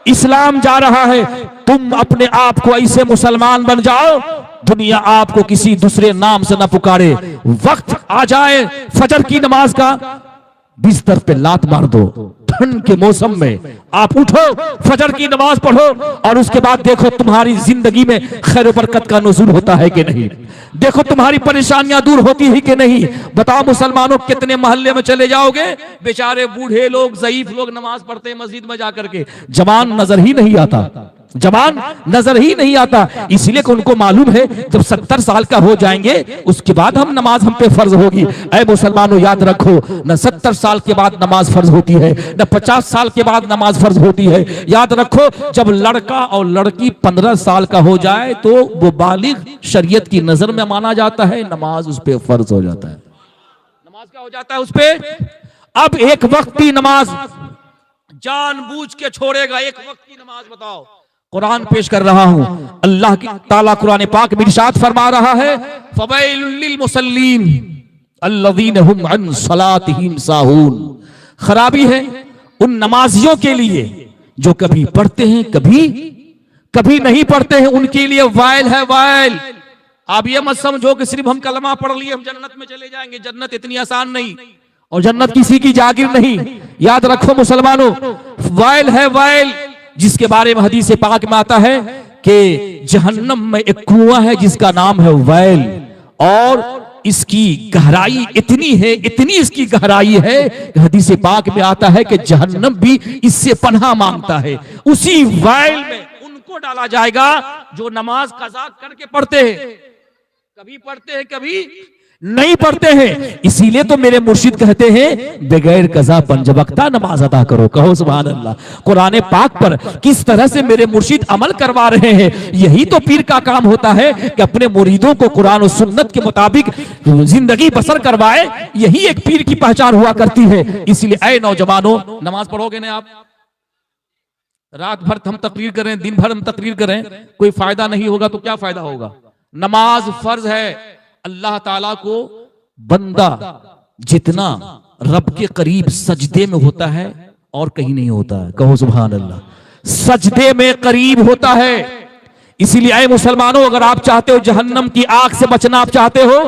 इस्लाम जा रहा है। तुम अपने आप को ऐसे मुसलमान बन जाओ दुनिया आपको किसी दूसरे नाम से न पुकारे। वक्त आ जाए फजर की नमाज का, बिस्तर पे लात मार दो, ठंड के मौसम में आप उठो, फजर की नमाज पढ़ो और उसके बाद देखो तुम्हारी जिंदगी में खैर बरकत का नुज़ूल होता है कि नहीं? देखो तुम्हारी परेशानियां दूर होती है कि नहीं? बताओ मुसलमानों, कितने मोहल्ले में चले जाओगे बेचारे बूढ़े लोग, ज़ईफ लोग नमाज पढ़ते हैं मस्जिद में जाकर के, जवान नजर ही नहीं आता, जवान नजर ही नहीं आता। इसलिए कि उनको मालूम है जब 70 साल का हो जाएंगे उसके बाद हम नमाज हम पे फर्ज होगी। ऐ मुसलमानों याद रखो, न 70 साल के बाद नमाज फर्ज होती है, न 50 साल के बाद नमाज फर्ज होती है। याद रखो, जब लड़का और लड़की 15 साल का हो जाए तो वो बालिग शरीयत की नजर में माना जाता है, नमाज उस पे फर्ज हो जाता है। नमाज क्या हो जाता है उस पे? अब एक वक्त की नमाज जानबूझ के छोड़ेगा, एक वक्त की नमाज। बताओ, कुरान पेश कर रहा हूं, अल्लाह की ताला कुरान पाक में इरशाद फरमा रहा है, फवैलुल लिल मुसल्लीन अल्लज़ीना हुम अन सलातिहिम साहून। खराबी है उन नमाजियों के लिए जो कभी पढ़ते हैं कभी कभी नहीं पढ़ते हैं, उनके लिए वाइल है वाइल। आप ये मत समझो कि सिर्फ हम कलमा पढ़ लिए हम जन्नत में चले जाएंगे। जन्नत इतनी आसान नहीं, और जन्नत किसी की जागीर नहीं। याद रखो मुसलमानों, वाइल है वाइल, जिसके बारे में हदीस पाक में आता है कि जहन्नम में एक कुआं है जिसका नाम है वाइल, और इसकी गहराई इतनी है, इतनी इसकी गहराई है कि हदीस पाक में आता है कि जहन्नम भी इससे पनाह मांगता है। उसी वाइल में उनको डाला जाएगा जो नमाज कज़ा करके पढ़ते हैं। कभी पढ़ते हैं, कभी नहीं पढ़ते हैं। इसीलिए तो मेरे मुर्शिद कहते हैं बगैर कज़ा पंजवक्ता नमाज अदा करो। कहो सुभान अल्लाह। कुरान पाक पर किस तरह से मेरे मुर्शिद अमल करवा रहे हैं, यही तो पीर का काम होता है कि अपने मुरीदों को कुरान और सुन्नत के मुताबिक जिंदगी बसर करवाए। यही एक पीर की पहचान हुआ करती है। इसलिए ऐ नौजवानों, नमाज पढ़ोगे ना आप? रात भर हम तकरीर करें, दिन भर हम तकरीर करें, कोई फायदा नहीं होगा तो क्या फायदा होगा? नमाज फर्ज है। अल्लाह ताला को बंदा जितना रब के करीब सजदे में होता है और कहीं नहीं होता है। कहो सुभान अल्लाह। सजदे में करीब होता है। इसीलिए ऐ मुसलमानों, अगर आप चाहते हो जहन्नम की आग से बचना आप चाहते हो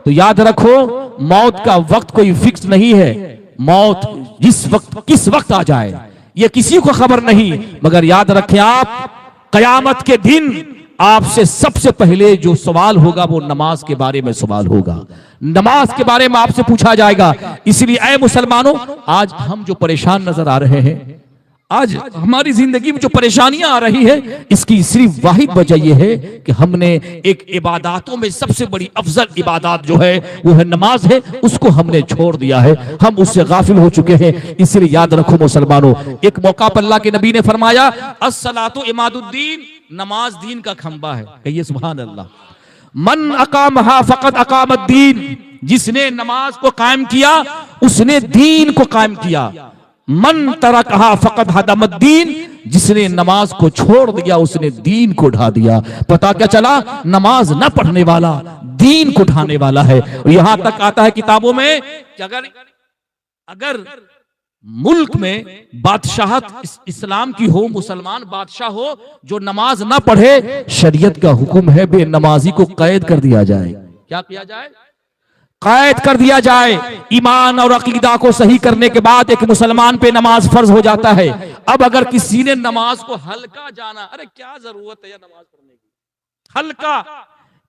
तो याद रखो, मौत का वक्त कोई फिक्स नहीं है। मौत जिस वक्त किस वक्त आ जाए ये किसी को खबर नहीं, मगर याद रखें आप, कयामत के दिन आपसे सबसे पहले जो सवाल होगा वो नमाज के बारे में सवाल होगा। नमाज के बारे में आपसे पूछा जाएगा। इसलिए ऐ मुसलमानों, आज हम जो परेशान नजर आ रहे हैं, आज हमारी जिंदगी में जो परेशानियां आ रही है, इसकी सिर्फ वाहिद वजह यह है कि हमने एक इबादतों में सबसे बड़ी अफजल इबादत जो है वो है नमाज है, उसको हमने छोड़ दिया है। हम उससे गाफिल हो चुके हैं। इसलिए याद रखो मुसलमानों, एक मौका पर अल्लाह के नबी ने फरमाया अस्सलातु इमादुद्दीन, नमाज दीन का खंबा है। कहिए सुभान अल्लाह। मन अकामहा फकत अकामद्दीन, जिसने नमाज को कायम किया उसने दीन को कायम किया। मन तरकहा फकत हदमद्दीन, जिसने नमाज को छोड़ दिया उसने दीन को ढा दिया। पता क्या चला? नमाज न पढ़ने वाला दीन को ढाने वाला है। यहां तक आता है किताबों में कि अगर मुल्क में बादशाहत इस्लाम की हो, मुसलमान बादशाह हो जो नमाज ना पढ़े, शरीयत का हुक्म है बेनमाजी को कैद कर दिया जाए। क्या किया जाए? कैद कर दिया जाए। ईमान और अकीदा को सही करने के बाद एक मुसलमान पे नमाज फर्ज हो जाता है। अब अगर किसी ने नमाज को हल्का जाना, अरे क्या जरूरत है नमाज पढ़ने की, हल्का,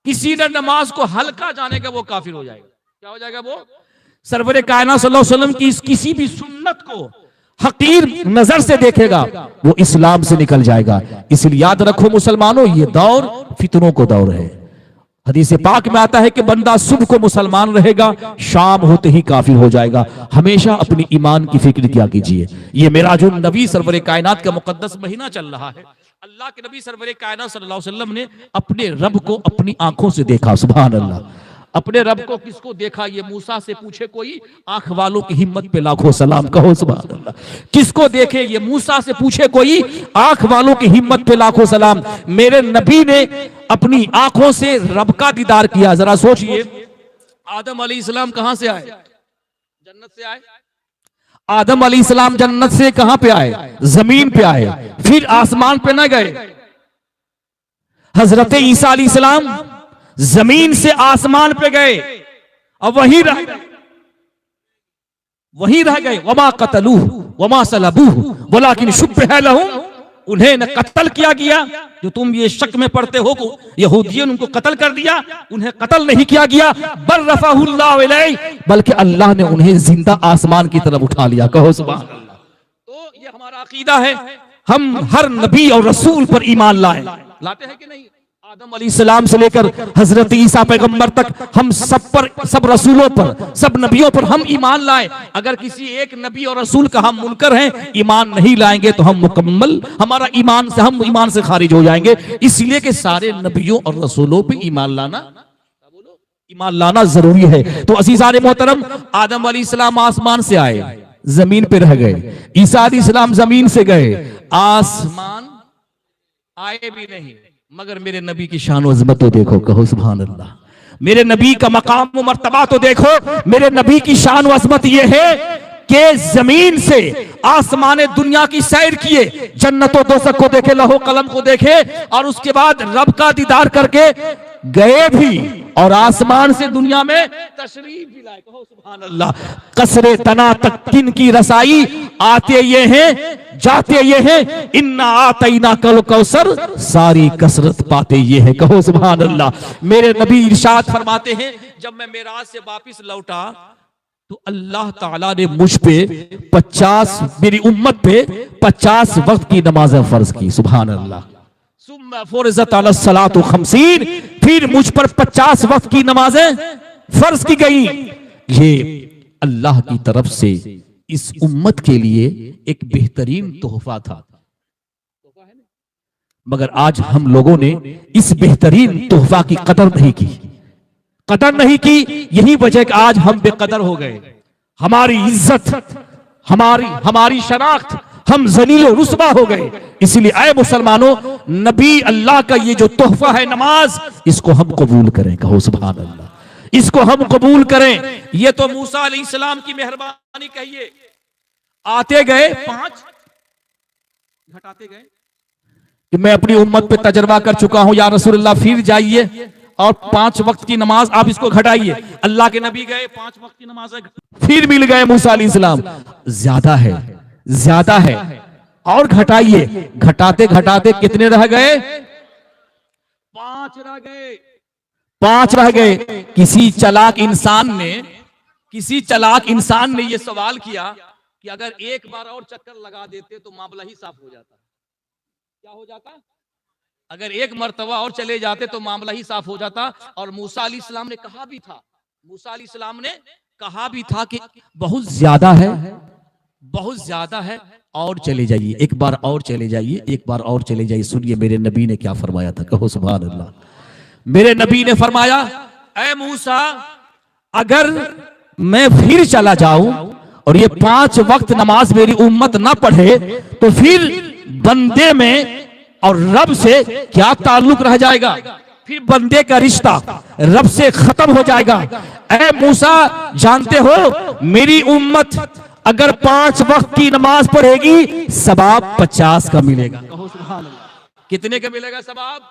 किसी ने नमाज को हल्का जाने का, वो काफिर हो जाएगा। क्या हो जाएगा? वो सरवरे कायनात सल्लल्लाहु अलैहि वसल्लम की किसी भी सुन्नत को हकीर नजर से देखेगा, वो इस्लाम से निकल जाएगा। इसलिए याद रखो मुसलमानों, ये दौर फितनों को दौर है। हदीस पाक में आता है कि बंदा सुबह को मुसलमान रहेगा, शाम होते ही काफिर हो जाएगा। हमेशा अपनी ईमान की फिक्र किया कीजिए। ये मेराजुन नबी सरवरे कायनात का मुकद्दस महीना चल रहा है। अल्लाह के नबी सरवरे कायनात सल्लल्लाहु अलैहि वसल्लम ने अपने रब को अपनी आंखों से देखा। सुभान अल्लाह। अपने रब को किसको देखा? ये मूसा से पूछे कोई, आंख वालों की हिम्मत पे लाखों सलाम। कहो सुभान अल्लाह। किसको देखे? ये मूसा से पूछे कोई, आंख वालों की हिम्मत पे लाखों सलाम। मेरे नबी ने अपनी आंखों से रब का दीदार किया। जरा सोचिए, आदम अलैहिस्सलाम कहां से आए? जन्नत से आए। आदम अलैहिस्सलाम जन्नत से कहां पे आए? जमीन पे आए, फिर आसमान पे न गए। हजरत ईसा अलैहिस्सलाम जमीन से आसमान पे गए और वहीं रह गए। वमा कतलूहु वमा सलबूहु वलाकिन शुब्बिह लहुम, उन्हें न कत्ल किया गया जो तुम ये शक में पढ़ते हो को यहूदियों ने उनको कत्ल कर दिया, उन्हें कत्ल नहीं किया गया। बल रफ़अहुल्लाहु इलैहि, बल्कि अल्लाह ने उन्हें जिंदा आसमान की तरफ उठा लिया। कहो सुभान अल्लाह। तो ये हमारा अकीदा है, हम हर नबी और रसूल पर ईमान लाते हैं कि नहीं? आदम अलैहिस्सलाम से लेकर हजरत ईसा पैगंबर तक हम सब पर, सब रसूलों पर, सब नबियों पर हम ईमान लाए। अगर किसी एक नबी और रसूल का हम मुनकर हैं, ईमान नहीं लाएंगे तो हम मुकम्मल हम ईमान से खारिज हो जाएंगे। इसलिए कि सारे नबियों और रसूलों पे ईमान लाना जरूरी है। तो अज़ीज़ान मोहतरम, आदम अलैहिस्सलाम आसमान से आए, जमीन पे रह गए। ईसा अलैहिस्सलाम जमीन से गए, आसमान आए भी नहीं। मगर मेरे नबी की शान अज़मत तो देखो। कहो सुभान अल्लाह। मेरे नबी का मकाम व मर्तबा तो देखो। मेरे नबी की शान व अज़मत ये है के जमीन से आसमान दुनिया की सैर किए, जन्नतों दोज़ख को देखे, लौह कलम को देखे, और उसके बाद रब का दीदार करके गए भी, और आसमान से दुनिया में तशरीफ भी लाए। कहो सुभान अल्लाह। कसरे तना तक किन की रसाई, आते ये हैं जाते ये हैं, इन्ना आतैना कल कौसर, सारी कसरत पाते ये हैं। कहो सुभान अल्लाह। मेरे नबी इरशाद फरमाते हैं, जब मैं मेराज से वापिस लौटा तो अल्लाह ताला ने मुझ पे 50, मेरी उम्मत पे 50 वक्त की नमाज़ें फर्ज की। सुभान अल्लाह। फिर मुझ पर 50 वक्त की नमाजें फर्ज की गई। ये अल्लाह की तरफ से इस उम्मत के लिए एक बेहतरीन तोहफा था, मगर आज हम लोगों ने इस बेहतरीन तोहफा की कदर नहीं की, यही वजह कि आज हम बेकदर हो गए। हमारी इज्जत, हमारी शनाख्त, हम जलील और रुस्वा हो गए। इसलिए आए मुसलमानों, नबी अल्लाह का ये जो तोहफा है नमाज, इसको हम कबूल करें। कहो सुभान अल्लाह। इसको हम कबूल करें। ये तो मूसा अलैहिस्सलाम की मेहरबानी कहिए। आते गए 5, घटाते गए कि मैं अपनी उम्मत पे तजर्बा कर चुका हूं या रसूलुल्लाह, फिर जाइए और 5 वक्त की नमाज आप इसको घटाइए। अल्लाह के नबी गए, 5 वक्त की नमाज फिर मिल गए मूसा अलैहिस्सलाम, ज्यादा है और घटाइए। घटाते घटाते कितने रह गए? 5 रह गए। किसी चालाक इंसान ने यह सवाल किया कि अगर एक बार और चक्कर लगा देते तो मामला ही साफ हो जाता। क्या हो जाता? अगर एक मर्तबा और चले जाते तो मामला ही साफ हो जाता। और मूसा अलैहिस्सलाम ने कहा भी था कि बहुत ज्यादा है और चले जाइए, एक बार और चले जाइए। सुनिए मेरे नबी ने क्या फरमाया था। कहो सुभान अल्लाह। मेरे नबी ने फरमाया, ऐ मूसा, अगर मैं फिर चला जाऊं और ये 5 वक्त नमाज मेरी उम्मत ना पढ़े तो फिर बंदे में और रब से क्या ताल्लुक रह जाएगा? फिर बंदे का रिश्ता रब से खत्म हो जाएगा। ऐ मूसा, जानते हो मेरी उम्मत अगर 5 वक्त की नमाज पढ़ेगी, सवाब 50 का मिलेगा। कहो सुभान अल्लाह। कितने का मिलेगा सवाब?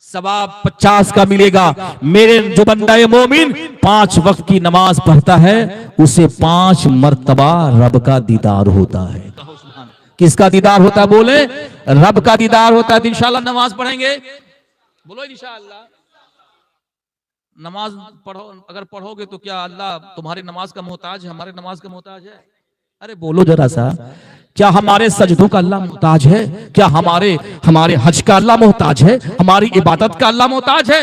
सवाब 50 का मिलेगा। मेरे जो बंदा मोमिन 5 वक्त की नमाज पढ़ता है, उसे 5 मर्तबा रब का दीदार होता है। किसका दीदार होता है? बोले, रब का दीदार होता है। तो इंशाल्लाह नमाज पढ़ेंगे। बोलो इंशाल्लाह। नमाज पढ़ो, अगर पढ़ोगे तो क्या अल्लाह तुम्हारी नमाज का मोहताज है? हमारे नमाज का मोहताज है? अरे बोलो जरा सा। क्या हमारे सजदों का अल्लाह मोहताज है? क्या हमारे हज का अल्लाह मोहताज है? हमारी इबादत का अल्लाह मोहताज है?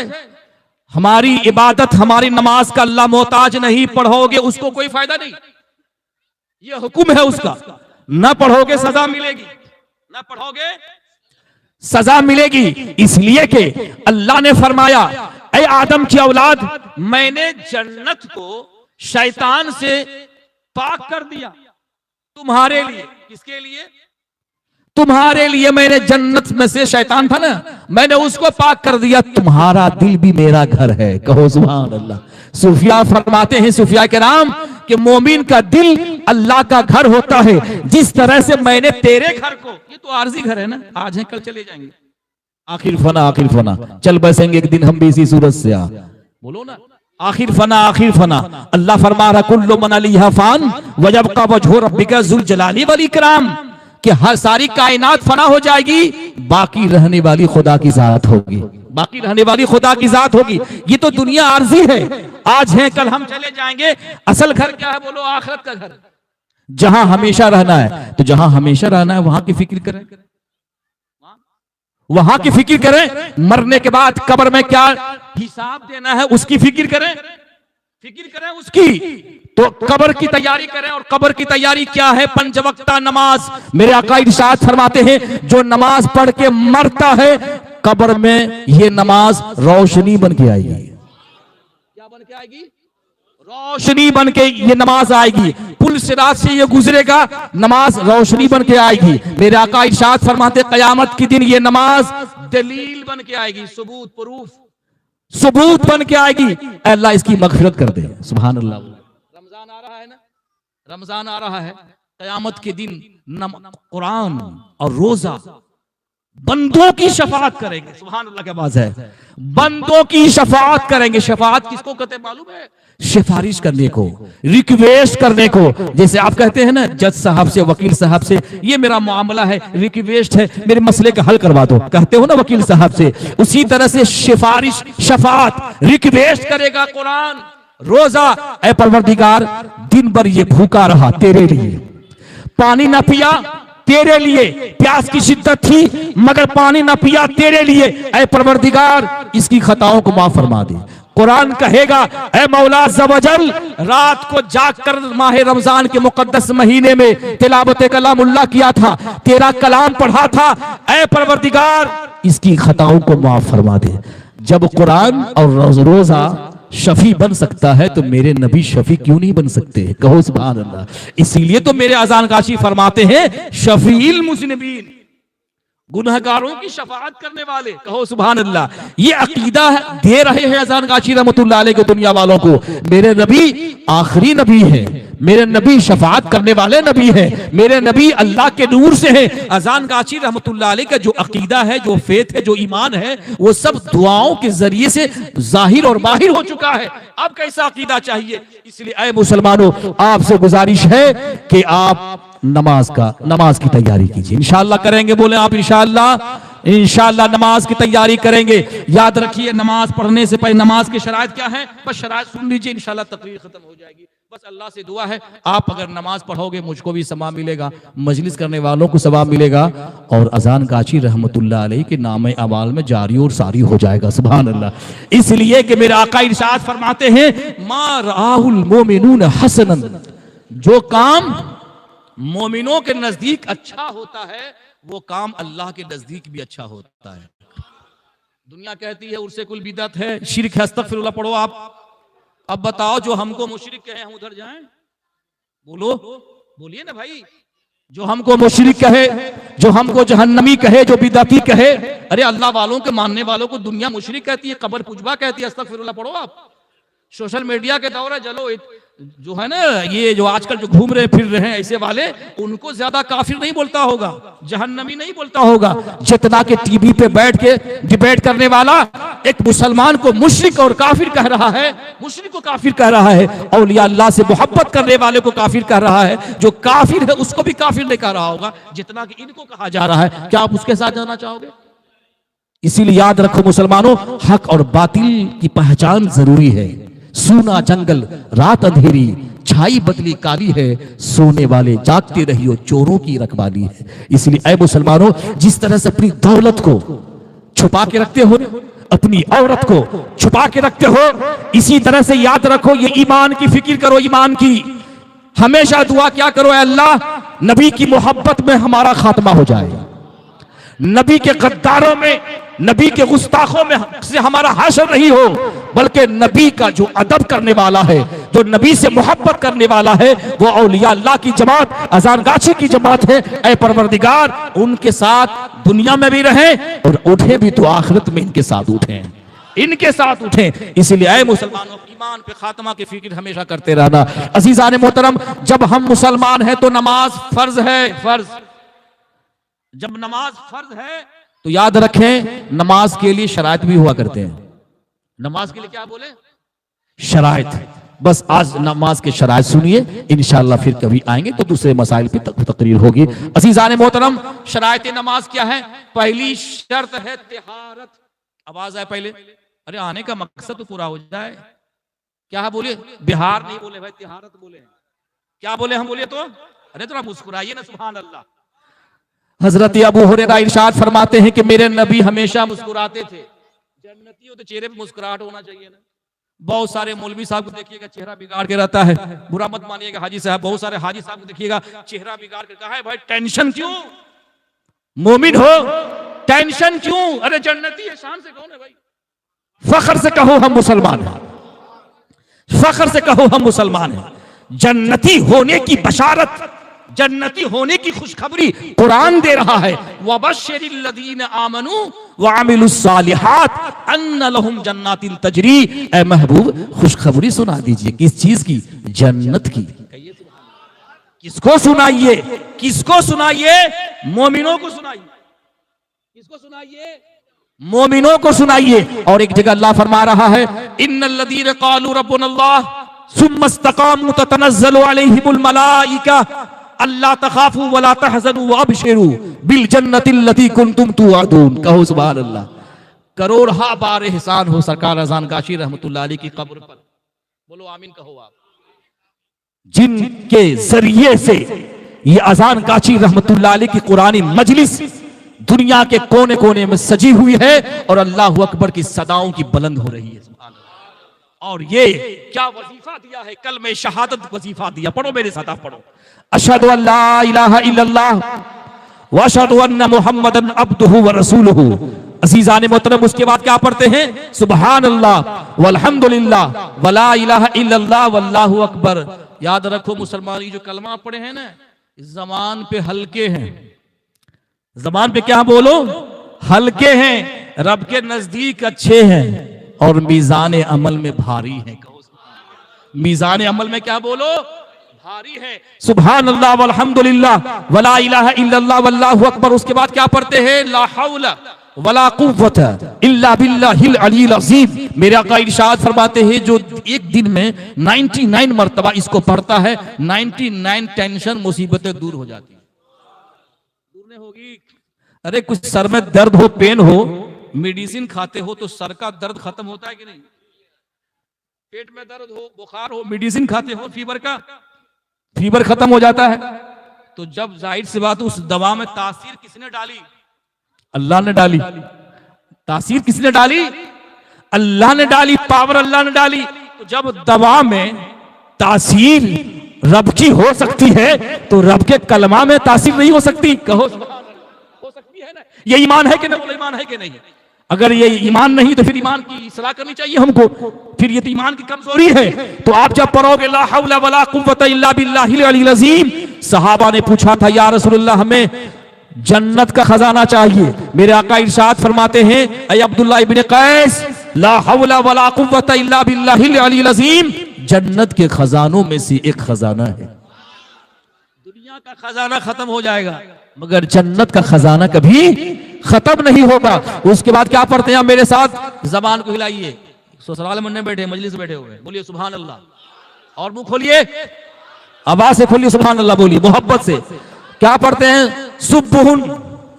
हमारी इबादत, हमारी नमाज का अल्लाह मोहताज नहीं। पढ़ोगे उसको कोई फायदा नहीं। ये हुक्म है उसका। ना पढ़ोगे सजा मिलेगी, ना पढ़ोगे सजा मिलेगी। इसलिए कि अल्लाह ने फरमाया, ऐ आदम की औलाद, मैंने जन्नत को शैतान से पाक कर दिया तुम्हारे लिए। किसके लिए? तुम्हारे लिए। मैंने जन्नत में से, शैतान था ना, मैंने उसको पाक कर दिया। तुम्हारा दिल भी मेरा घर है। कहो सुभान अल्लाह। सूफिया फरमाते हैं, सूफिया किराम, कि मोमिन का दिल अल्लाह का घर होता है। जिस तरह से मैंने तेरे घर को, ये तो आर्जी घर है ना, आज है कल चले जाएंगे, आखिर फना चल बसेंगे एक दिन हम भी इसी सूरत से। बोलो ना, आखिर फना। अल्लाह फरमा रहा, कुल्लु मन अलैहा फान वयबका वजहु रब्बिका जुल जलाली वल इकराम, कि हर सारी कायनात फना हो जाएगी, बाकी रहने वाली खुदा की जात होगी। ये तो दुनिया आर्जी है, आज है कल हम चले जाएंगे। असल घर क्या है? बोलो, आखिरत का घर, जहां हमेशा रहना है। तो जहां हमेशा रहना है वहां की फिक्र करें। मरने के बाद कब्र में क्या हिसाब देना है उसकी फिक्र करें उसकी। तो कब्र की तैयारी करें। और कब्र की तैयारी क्या है? 5 वक्ता नमाज। मेरे आका इरशाद फरमाते हैं, जो नमाज पढ़ के मरता है, कब्र में ये नमाज रोशनी बन के आएगी। क्या बन के आएगी? रोशनी बन के ये नमाज आएगी। पुल सिरात से ये गुजरेगा, नमाज रोशनी बन के आएगी। मेरे आका इरशाद फरमाते, कयामत के दिन ये नमाज दलील बन के आएगी, सबूत बन के आएगी। अल्लाह इसकी मगफिरत कर दे। सुभान अल्लाह। रमजान आ रहा है ना, रमजान आ रहा है, कयामत के दिन कुरान और रोजा बंदों की शफाअत करेंगे। सुभान अल्लाह के आवाज है, बंदों की शफाअत करेंगे। शफाअत किसको कहते हैं मालूम है? सिफारिश करने को, रिक्वेस्ट करने को। जैसे आप कहते हैं ना जज साहब से, वकील साहब से, ये मेरा मामला है, रिक्वेस्ट है, मेरे मसले का हल करवा दो, कहते हो ना वकील साहब से। उसी तरह से सिफारिश, शफाअत, रिक्वेस्ट करेगा कुरान, रोजा। ऐ परवरदिगार, दिन भर ये भूखा रहा तेरे लिए, पानी ना पिया तेरे लिए, प्यास की शिद्दत थी मगर पानी ना पिया तेरे लिए। ऐ परवरदिगार, इसकी खताओं को माफ फरमा दे। कुरान कहेगा, ऐ मौला अज़्ज़वजल, रात को जागकर माह रमजान के मुकद्दस महीने में तिलावत कलामुल्लाह किया था, तेरा कलाम पढ़ा था। ऐ परवरदिगार, इसकी खताओं को माफ फरमा दे। जब कुरान और रोजा शफी बन सकता है तो मेरे नबी शफी क्यों नहीं बन सकते? कहो सुभान अल्लाह। इसीलिए तो मेरे अजान गाशी फरमाते हैं, शफील मुज़निबीन, गुनहगारों की शफाअत करने वाले। कहो सुभान अल्लाह। ये अकीदा दे रहे हैं अजान गाशी रहमतुल्लाह अलैह को दुनिया वालों को। मेरे नबी आखिरी नबी है, मेरे नबी शफाअत करने वाले नबी है, मेरे नबी अल्लाह के नूर से है। अजान गाशी रहमतुल्लाह अलैह का जो अकीदा है, जो फेथ है, जो ईमान है, वो सब दुआओं के जरिए से जाहिर और बाहिर हो चुका है। अब कैसा अकीदा चाहिए? इसलिए ऐ मुसलमानों, आपसे गुजारिश है कि आप नमाज की तैयारी कीजिए। इंशाअल्लाह करेंगे, बोले आप इंशाअल्लाह नमाज की तैयारी करेंगे। याद रखिए, नमाज पढ़ने से पहले नमाज की शराइत क्या है, बस शराइत सुन लीजिए, इंशाअल्लाह तकरीर खत्म हो जाएगी। बस अल्लाह से दुआ है, आप अगर नमाज पढ़ोगे मुझको भी सवाब मिलेगा, मजलिस करने वालों को सवाब मिलेगा, और अजान गाची रहमतुल्लाह अलैह के नाम अमाल में जारी और सारी हो जाएगा। सुभान अल्लाह। इसलिए कि मेरे आका इरशाद फरमाते हैं, मा राहुल मोमिनून हसनन, जो काम मोमिनों के नजदीक अच्छा होता है वो काम अल्लाह के नजदीक भी अच्छा होता है। दुनिया कहती है उससे कुल बिदअत है, शिरक है, अस्तगफिरुल्लाह पढ़ो आप। अब बताओ, जो हमको मुशरिक कहे हम उधर जाएं? बोलो, बोलिए ना भाई। जो हमको मुशरिक कहे, जो हमको जहन्नमी कहे, जो बिदअती कहे, अरे अल्लाह वालों के मानने वालों को दुनिया मुशरिक कहती है, कब्र पुजबा कहती है। अस्तगफिरुल्लाह पढ़ो आप। सोशल मीडिया के दौर है, चलो जो है ना, ये जो आजकल जो घूम रहे फिर रहे हैं ऐसे वाले, उनको ज्यादा काफिर नहीं बोलता होगा, जहन्नमी नहीं बोलता होगा, जितना के टीवी पे बैठ के डिबेट करने वाला एक मुसलमान को मुशरिक और काफिर कह रहा है, मुशरिक को काफिर कह रहा है, औलिया अल्लाह से मोहब्बत करने वाले को काफिर कह रहा है, जो काफिर है उसको भी काफिर नहीं कह रहा होगा, जितना कि इनको कहा जा रहा है। क्या आप उसके साथ जाना चाहोगे? इसीलिए याद रखो मुसलमानों, हक और बातिल की पहचान जरूरी है। सूना जंगल रात अंधेरी, छाई बदली काली है, सोने वाले जागते रहियो, चोरों की रखवाली है। इसलिए ऐ मुसलमानों, जिस तरह से अपनी दौलत को छुपा के रखते हो, अपनी औरत को छुपा के रखते हो, इसी तरह से याद रखो ये ईमान की फिक्र करो। ईमान की हमेशा दुआ क्या करो, अल्लाह नबी की मोहब्बत में हमारा खात्मा हो जाए, नबी के गद्दारों में, नबी के गुस्ताखों में से हमारा हाशर नहीं हो, बल्कि नबी का जो अदब करने वाला है, जो नबी से मोहब्बत करने वाला है, वो औलिया अल्लाह की जमात, अजान गाची की जमात है। ऐ परवरदिगार, उनके साथ दुनिया में भी रहे और उठे भी तो आखिरत में इनके साथ उठे, इनके साथ उठे। इसलिए ऐ मुसलमानों, ईमान पे खात्मा की फिक्र हमेशा करते रहना। अजीजान मोहतरम, जब हम मुसलमान हैं तो नमाज फर्ज है, फर्ज। जब नमाज फर्ज है तो याद रखें, नमाज के लिए शराइत भी हुआ करते हैं। नमाज के लिए क्या बोले? शराइत। बस आज नमाज के शराइत सुनिए, इंशाअल्लाह फिर कभी आएंगे तो दूसरे मसाइल पे तकरीर होगी। अजीजान मोहतरम, शराइत नमाज क्या है? पहली शर्त है तिहारत। आवाज आए पहले, अरे आने का मकसद तो पूरा हो जाए। क्या है बोले? बिहार नहीं बोले भाई, तिहारत बोले। क्या बोले हम? बोले तो अरे थोड़ा मुस्कुराइए ना, सुभान अल्लाह। हजरत अबू हुरैरा इरशाद फरमाते हैं कि मेरे नबी हमेशा मुस्कुराते थे। जन्नती हो तो चेहरे पे मुस्कुराहट होना चाहिए ना। बहुत सारे मौलवी साहब को देखिएगा चेहरा बिगाड़ के रहता है, बुरा मत मानिएगा हाजी साहब, बहुत सारे हाजी साहब को देखिएगा चेहरा बिगाड़ के। कहा है भाई टेंशन क्यों? मोमिन हो, टेंशन क्यों? अरे जन्नती है, शान से कौन है भाई? फख्र से कहो हम मुसलमान हैं, फख्र से कहो हम मुसलमान हैं। जन्नती होने की बशारत, जन्नती होने की खुशखबरी कुरान दे रहा है। वबश्शिरिल लदीन आमनू वअमिलुस्सालिहात अन्न लहुम जन्नातिन तजरी। ए महबूब, खुशखबरी सुना दीजिए। किस चीज की? जन्नत की। किसको सुनाइए? किसको सुनाइए? मोमिनों को सुनाइए। किसको सुनाइए? मोमिनों को सुनाइए। और एक जगह अल्लाह फरमा रहा है, इन्नल्लज़ीना क़ालू रब्बुनल्लाह सुम्मा इस्तक़ामू ततनज़्ज़लु अलैहिमुल मलाइका अल्ला तख़ाफू वला तहज़नू वअबशिरू बिल जन्नतिल्लती कुंतुम तुअदून। कहो सुभान अल्लाह। करोड़ हा बार एहसान हो सरकार अज़ान गाशी रहमतुल्लाह अलैह की कब्र पर। बोलो आमीन कहो आप। जिनके जरिए से ये अज़ान गाची रहमतुल्लाह अलैह की कुरानी मजलिस दुनिया के कोने कोने में सजी हुई है और अल्लाह अकबर की सदाओं की बुलंद हो रही है। सुभान अल्लाह। और ये क्या वजीफा दिया है, कल में शहादत वजीफा दिया। पढ़ो मेरे साथ, आप पढ़ो। अशहदु अल्ला इलाहा इल्लल्लाह व अशहदु अन्ना मुहम्मदन अब्दुहु व रसूलुहु। अजीजान मोहतरम, उसके बाद क्या पढ़ते हैं? सुभान अल्लाह वल्हम्दुलिल्लाह वला इलाहा इल्लल्लाह वल्लाहु अकबर। याद रखो मुसलमान, ये जो कलमा पढ़े हैं ना, इस जबान पे हल्के हैं। जबान पे क्या बोलो? हल्के हैं, रब के नजदीक अच्छे हैं और मीजान अमल में भारी हैं। मीजान अमल में क्या बोलो? भारी है। सुभान अल्लाह वल्हम्दुलिल्लाह वला इलाहा इल्लल्लाह वल्लाहु अकबर। उसके बाद क्या पढ़ते हैं? ला हौला वला कुव्वत इल्ला बिल्लाहिल अलील अज़ीम। मेरे आका इरशाद फरमाते हैं, जो एक दिन में 99 मर्तबा इसको पढ़ता है, 99 टेंशन मुसीबतें दूर हो जाती है। दूर नहीं होगी? अरे कुछ सर में दर्द हो, पेन हो, मेडिसिन खाते हो तो सर का दर्द खत्म होता है कि नहीं? पेट में दर्द हो, बुखार हो, मेडिसिन खाते हो, फीवर खत्म हो जाता है। तो जब जाहिर सी बात, उस दवा में तासीर किसने डाली? अल्लाह ने डाली। तासीर किसने डाली? अल्लाह ने डाली, पावर अल्लाह ने डाली। तो जब दवा में तासीर रब की हो सकती है तो रब के कलमा में तासीर नहीं हो सकती? कहो हो सकती है ना? ये ईमान है कि नहीं? ईमान है कि नहीं? अगर ये ईमान नहीं तो फिर ईमान की इस्लाह करनी चाहिए हमको। फिर ये तो ईमान की कमजोरी है। तो आप जब पढ़ोगे ला हौला वला कुव्वत इल्ला बिल्लाहिल अलील अज़ीम। सहाबा ने पूछा था, या रसूलुल्लाह हमें जन्नत का खजाना चाहिए। मेरे आका इरशाद फरमाते हैं, ऐ अब्दुल्ला इब्न कैस, ला हौला वला कुव्वत इल्ला बिल्लाहिल अलील अज़ीम जन्नत के खजानों में से एक खजाना है। दुनिया का खजाना खत्म हो जाएगा मगर जन्नत का खजाना कभी खत्म नहीं होगा। उसके बाद क्या पढ़ते हैं? मेरे साथ जबान को हिलाइए। ससुराल में बैठे, मजलिस बैठे हुए, बोलिए सुभान अल्लाह। और मुंह खोलिए, आवाज से खोलिए, सुभान अल्लाह बोलिए मोहब्बत से। क्या पढ़ते हैं? सुब्हुन,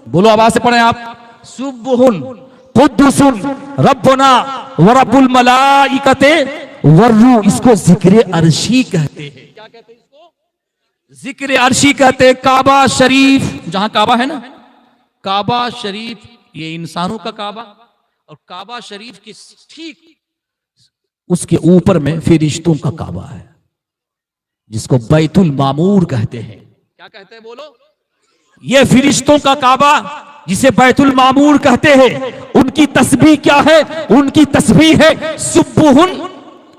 बोलो आवाज से पढ़ें आप। सुब्हुन कुद्दुसुन रब्बुना व रब्बुल मलाइकते वर्रू। इसको जिक्र अर्शी कहते हैं। क्या कहते हैं इसको? जिक्र अर्शी कहते हैं। काबा शरीफ, जहां काबा है ना, काबा शरीफ ये इंसानों का काबा, और काबा शरीफ की ठीक उसके ऊपर में फिरिश्तों का काबा है, जिसको बैतुल मामूर कहते हैं। क्या कहते हैं बोलो? ये फिरिश्तों का काबा जिसे बैतुल मामूर कहते हैं, उनकी तस्बीह क्या है? उनकी तस्बीह है सुब्हुन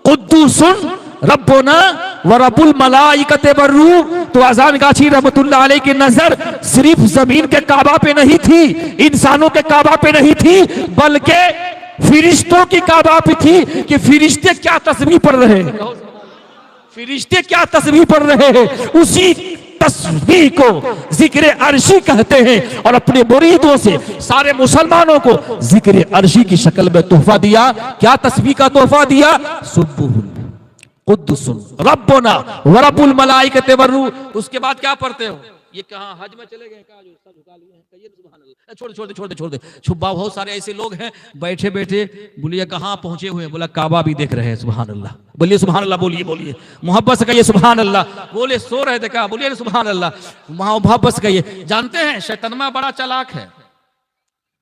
कुद्दुसुन रब्बुना व रब्बुल मलाइकते वर्रू। तो अज़ान गाची रहमतुल्लाह अलैह की नजर सिर्फ जमीन के काबा पे नहीं थी, इंसानों के काबा पे नहीं थी, बल्कि फिरिश्तों की काबा पे थी कि फिरिश्ते क्या तस्बीह पढ़ रहे हैं। फिरिश्ते क्या तस्बीह पढ़ रहे हैं, उसी तस्बीह को जिक्र अर्शी कहते हैं। और अपने मुरीदों से सारे मुसलमानों को जिक्र अर्शी की शक्ल में तोहफा दिया। क्या तस्बीह का तोहफा दिया? सुब्हुन कुद्दुसुन रब्बुना व रब्बुल मलाइकते वर्रू। उसके बाद क्या पढ़ते हो? ये कहां हज में चले गए? कहां जो सब झुका लिए हैं? कहिए सुभान अल्लाह। छोड़ दे। छुब्बा बहुत सारे ऐसे लोग हैं बैठे बैठे, बोलिए कहां पहुंचे हुए हैं? बोला काबा भी देख रहे हैं। सुभान अल्लाह बोलिए, सुभान अल्लाह बोलिए मोहब्बत से कहिए सुभान अल्लाह। बोले सो रहे थे क्या? बोलिए सुभान अल्लाह, मोहब्बत से कहिए। जानते हैं शैतानमा बड़ा चालाक है,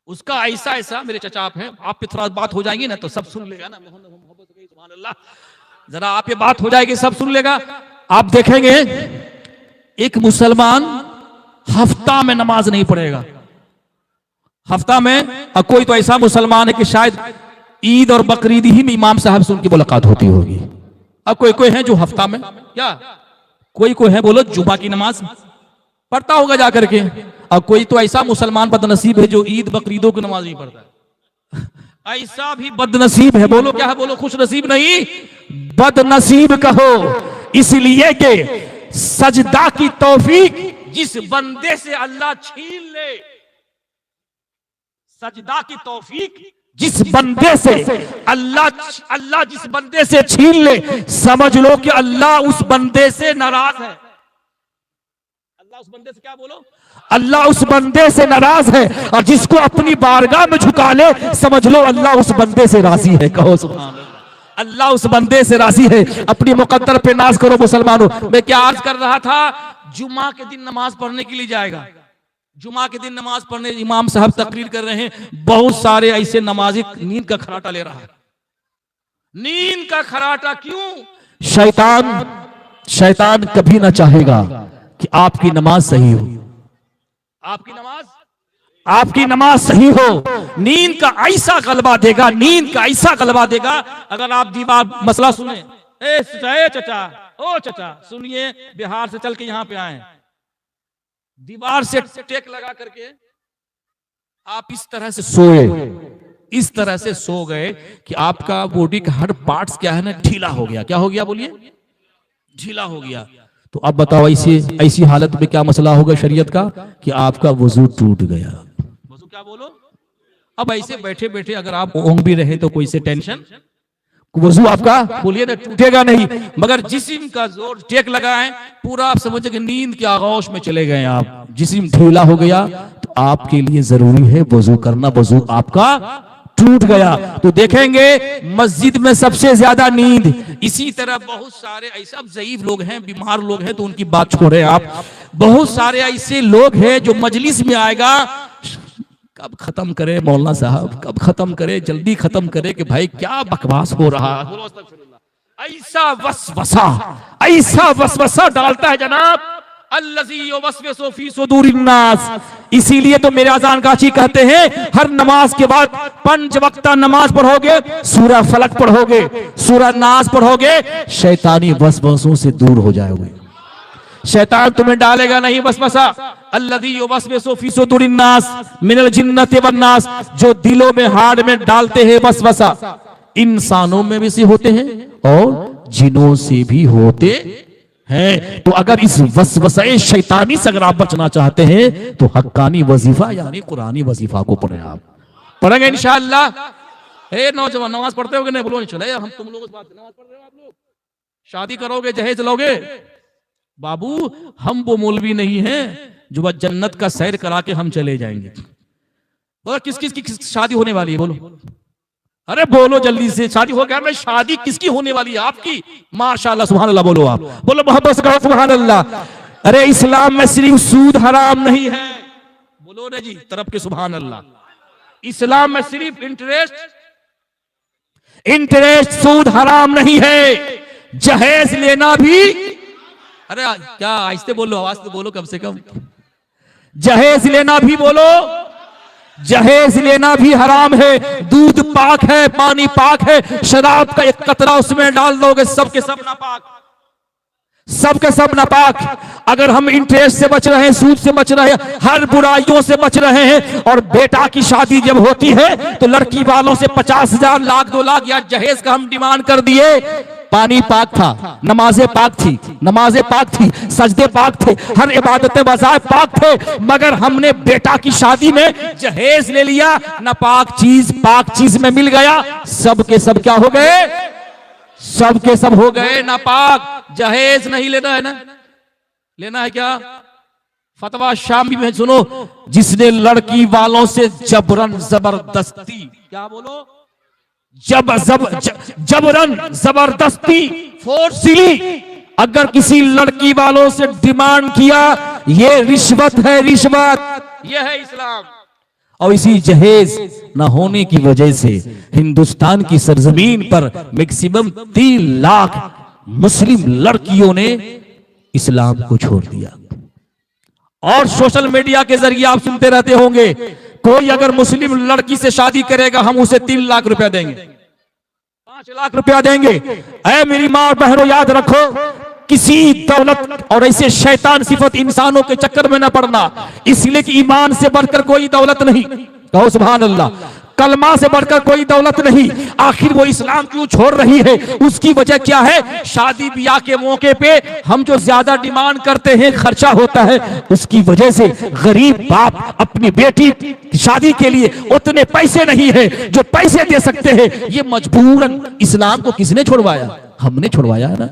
उसका ऐसा मेरे चचा आप हैं, आप पे थोड़ा बात हो जाएगी ना तो सब सुन लेगा ना। मोहब्बत से कहिए सुभान अल्लाह। जरा आप ये बात हो जाएगी, सब सुन लेगा। आप देखेंगे एक मुसलमान हफ्ता में नमाज नहीं पढ़ेगा, हफ्ता में। और कोई तो ऐसा मुसलमान है कि शायद ईद और बकरीद ही में इमाम साहब से उनकी मुलाकात होती होगी। अब कोई है जो हफ्ता में, क्या कोई है बोलो जुमा की नमाज पढ़ता होगा जाकर के। और कोई तो ऐसा मुसलमान बदनसीब है जो ईद बकरीदों की नमाज नहीं पढ़ता है। ऐसा भी बदनसीब है, बोलो क्या है? बोलो खुश नसीब नहीं, बदनसीब कहो। इसलिए कि सजदा की तौफीक जिस बंदे से अल्लाह छीन ले, सजदा की तौफीक जिस बंदे से अल्लाह जिस बंदे से छीन ले, समझ लो कि अल्लाह उस बंदे से नाराज है। अल्लाह उस बंदे से क्या बोलो, अल्लाह उस बंदे से नाराज है। और जिसको अपनी बारगाह में झुका ले, समझ लो अल्लाह उस बंदे से राजी है। कहो सुभान अल्लाह। अल्लाह उस बंदे से राजी है। अपनी मुकद्दर पे नाज करो मुसलमानों। मैं क्या अर्ज कर रहा था, जुमा के दिन नमाज पढ़ने के लिए जाएगा, जुमा के दिन नमाज पढ़ने इमाम साहब तकरीर कर रहे हैं, बहुत सारे ऐसे नमाजी नींद का खराटा ले रहा है। नींद का खराटा क्यों? शैतान कभी ना चाहेगा कि आपकी नमाज सही हो, आपकी नमाज सही हो। नींद का ऐसा गलबा देगा, नींद का ऐसा गलबा देगा। अगर आप दीवार मसला सुने, ए चचा, ओ चचा सुनिए, बिहार से चल के यहां पे आए, दीवार से टेक लगा करके आप इस तरह से सोए, इस तरह से सो गए कि आपका बॉडी का हर पार्ट्स क्या है ना, ढीला हो गया। क्या हो गया बोलिए? ढीला हो गया। तो अब बताओ ऐसी हालत में क्या मसला होगा शरीयत का, कि आपका वजू टूट गया। वजू क्या बोलो? अब ऐसे बैठे बैठे अगर आप ऊँग भी रहे तो कोई से टेंशन, वजू आपका बोलिए ना टूटेगा नहीं। मगर जिस्म का जोर टेक लगाएं, पूरा आप समझे कि नींद के आगोश में चले गए आप, जिस्म ढीला हो गया, तो आपके लिए जरूरी है वजू करना। वजू आपका टूट गया तो देखेंगे मस्जिद में सबसे ज्यादा नींद। इसी तरह बहुत सारे ऐसा ज़ईफ लोग हैं, बीमार लोग हैं, तो उनकी बात छोड़े आप। बहुत सारे ऐसे लोग हैं जो मजलिस में आएगा, कब खत्म करे मौलाना साहब, कब खत्म करे, जल्दी खत्म करे कि भाई क्या बकवास हो रहा है। ऐसा वसवसा डालता है जनाब, अल्लज़ी युवस्विसु फी सुदूरिन्नास। इसीलिए तो मेरे अज़ान गाची कहते हैं, हर नमाज के बाद 5 वक्ता नमाज पढ़ोगे, सूरह फलक पढ़ोगे, सूरह नास पढ़ोगे, शैतानी वसवसों से दूर हो जाओगे। शैतान तुम्हें डालेगा नहीं वसवसा। अल्लज़ी युवस्विसु फी सुदूरिन्नास मिनल जिन्नति वन्नास, जो दिलों में हार्ट में डालते हैं वसवसा, इंसानों में भी से होते हैं और जिनों से भी होते हैं। तो अगर इस वसवसे शैतानी से अगर आप बचना चाहते हैं तो हक्कानी वजीफा यानी कुरानी वजीफा को पढ़ें। आप पढ़ेंगे इंशाअल्लाह। ए नौजवान नमाज पढ़ते हो कि नहीं? बोलो चले हम तुम लोग नमाज पढ़ रहे हो। आप लोग शादी करोगे, जहेज लोगे? बाबू हम वो मौलवी नहीं हैं जो बस जन्नत का सैर करा के हम चले जाएंगे। और किस किस की शादी होने वाली है? बोलो, अरे बोलो जल्दी से। शादी हो गया? मैं शादी किसकी होने वाली है? आपकी। माशाल्लाह सुभान अल्लाह। बोलो आप, बोलो मोहब्बत से कहो सुभान अल्लाह। अरे इस्लाम में सिर्फ सूद हराम नहीं है, बोलो रे जी तरफ के सुभान अल्लाह। इस्लाम में सिर्फ इंटरेस्ट सूद हराम नहीं है, जहेज लेना भी। अरे क्या आहिस्ते बोलो, आवाज तो बोलो कम से कम। जहेज लेना भी बोलो, जहेज लेना भी हराम है। दूध पाक है, पानी पाक है, शराब का एक कतरा उसमें डाल दोगे, सबके सब नापाक, सबके सब नापाक। अगर हम इंटरेस्ट से बच रहे हैं, सूद से बच रहे हैं, हर बुराइयों से बच रहे हैं, और बेटा की शादी जब होती है तो लड़की वालों से 50,000 लाख 2 लाख या जहेज का हम डिमांड कर दिए। पानी पाक था, नमाजें पाक थी, नमाजें पाक थी, सजदे पाक थे, हर इबादतें वज़ाइफ पाक थे, मगर हमने बेटा की शादी में जहेज ले लिया, नापाक चीज पाक चीज में मिल गया, सब के सब क्या हो गए? सब के सब हो गए नापाक। जहेज नहीं लेना है ना? लेना है क्या? फतवा शामी में सुनो, जिसने लड़की वालों से जबरन जबरदस्ती, क्या बोलो, जबरन जबरदस्ती, फोर्सली अगर किसी लड़की वालों से डिमांड किया, ये रिश्वत है, रिश्वत। ये है इस्लाम। और इसी जहेज न होने की वजह से हिंदुस्तान की सरजमीन पर मैक्सिमम 3 लाख मुस्लिम लड़कियों ने इस्लाम को छोड़ दिया। और सोशल मीडिया के जरिए आप सुनते रहते होंगे, कोई अगर मुस्लिम लड़की से शादी करेगा हम उसे 3 लाख रुपया देंगे, 5 लाख रुपया देंगे। ऐ मेरी मां और बहनों, याद रखो, किसी दौलत और ऐसे शैतान सिफत इंसानों के चक्कर में न पड़ना, इसलिए कि ईमान से बढ़कर कोई दौलत नहीं। कहो सुभान अल्लाह। कलमा से बढ़कर कोई दौलत नहीं। आखिर वो इस्लाम क्यों छोड़ रही है? उसकी वजह क्या है? शादी ब्याह के मौके पे हम जो ज्यादा डिमांड करते हैं, खर्चा होता है, उसकी वजह से गरीब बाप अपनी बेटी की शादी के लिए उतने पैसे नहीं है जो पैसे दे सकते हैं। ये मजबूरन इस्लाम को किसने छुड़वाया? हमने छुड़वाया ना,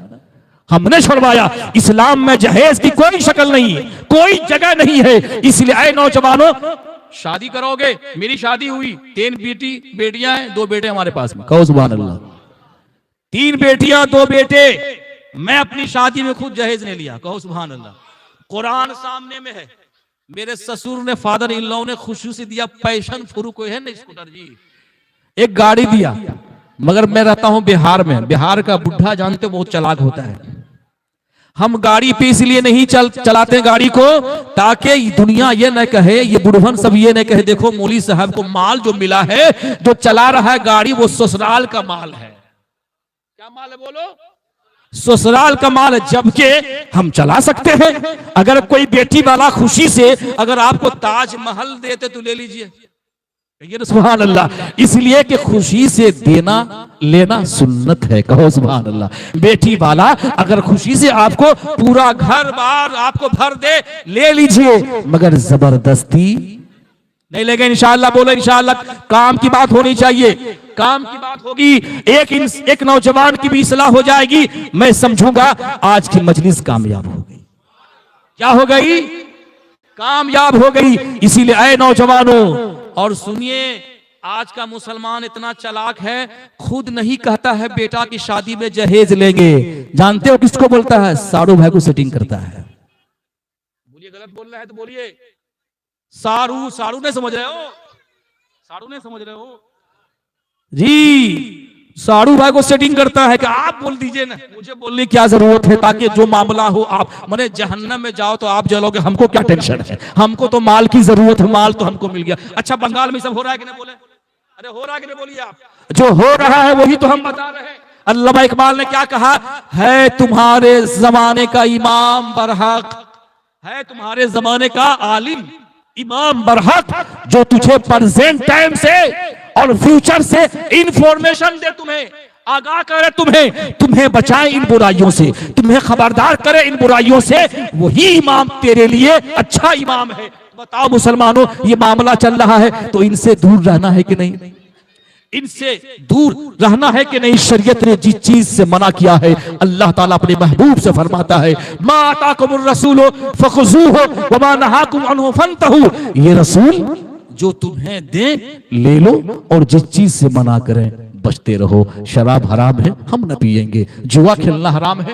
हमने छुड़वाया। इस्लाम में जहेज की कोई शक्ल नहीं है, कोई जगह नहीं है। इसलिए ऐ नौजवानों, शादी करोगे, मेरी शादी हुई, 3 बेटियां हैं, 2 बेटे हमारे पास में, कहो सुभान अल्लाह। 3 बेटियां 2 बेटे, मैं अपनी शादी में खुद जहेज ने लिया, कहो सुभान अल्लाह। कुरान सामने में है। मेरे ससुर ने, फादर इन लॉ ने खुशूसी दिया, पैशन फ्रू कोई है ना स्कूटर जी, एक गाड़ी दिया। मगर मैं रहता हूं बिहार में, बिहार का बुढ़ा जानते बहुत चालाक होता है। हम गाड़ी पे इसलिए नहीं चलाते गाड़ी को ताकि दुनिया ये न कहे, ये बुढ़वन सब ये न कहे, देखो मौली साहब को माल जो मिला है, जो चला रहा है गाड़ी, वो ससुराल का माल है। क्या माल है बोलो? ससुराल का माल है। जबकि हम चला सकते हैं। अगर कोई बेटी वाला खुशी से अगर आपको ताजमहल देते तो ले लीजिए, ये सुभान अल्लाह। इसलिए कि खुशी से देना लेना सुन्नत है, कहो सुभान अल्लाह। बेटी वाला अगर खुशी से आपको पूरा घर बार आपको भर दे, ले लीजिए, मगर जबरदस्ती नहीं लेंगे इंशाअल्लाह। बोलो इंशाअल्लाह। काम की बात होनी चाहिए, काम की बात होगी, एक नौजवान की भी इस्लाह हो जाएगी। मैं समझूंगा आज की मजलिस कामयाब हो गई। क्या हो गई? कामयाब हो गई। इसीलिए ऐ नौजवानों, और सुनिए, आज का मुसलमान इतना चालाक है, खुद नहीं कहता है बेटा की शादी में जहेज लेंगे। जानते हो किसको बोलता है? सारू भाई को सेटिंग करता है। बोलिए, गलत बोल रहा है तो बोलिए। सारू, सारू नहीं समझ रहे हो? सारू नहीं समझ रहे हो जी? सारू भाई को सेटिंग करता है कि आप बोल दीजिए ना, मुझे बोलने की क्या जरूरत है, ताकि जो मामला हो आप माने जहन्नम में जाओ तो आप जलोगे, हमको क्या टेंशन है, हमको तो माल की जरूरत है, माल तो हमको मिल गया। अच्छा, बंगाल में सब हो रहा है कि नहीं? बोले, अरे हो रहा है कि नहीं? बोलिए आप। जो हो रहा है वही तो हम बता रहे हैं। अल्लामा इकबाल ने क्या कहा है? तुम्हारे जमाने का इमाम बरहक है, तुम्हारे जमाने का आलिम इमाम बरहक, जो तुझे प्रेजेंट टाइम से और फ्यूचर से इंफॉर्मेशन दे, तुम्हें आगाह करे, तुम्हें बचाए इन बुराइयों से, तुम्हें खबरदार करे इन बुराइयों से, वही इमाम तेरे लिए अच्छा इमाम है। बताओ मुसलमानों, ये मामला चल रहा है तो इनसे दूर रहना है कि नहीं? इनसे दूर रहना है कि नहीं? शरीयत ने जिस चीज से मना किया है, अल्लाह ताला अपने महबूब से फरमाता है, मा आताकुमुर रसूलु फखुजूहु व मा नहाकुम अन्हु फंतहू। ये रसूल जो तुम्हें दे ले लो, और जिस चीज से मना करें बचते रहो। शराब हराम है, हम न पिएंगे। जुआ खेलना हराम है,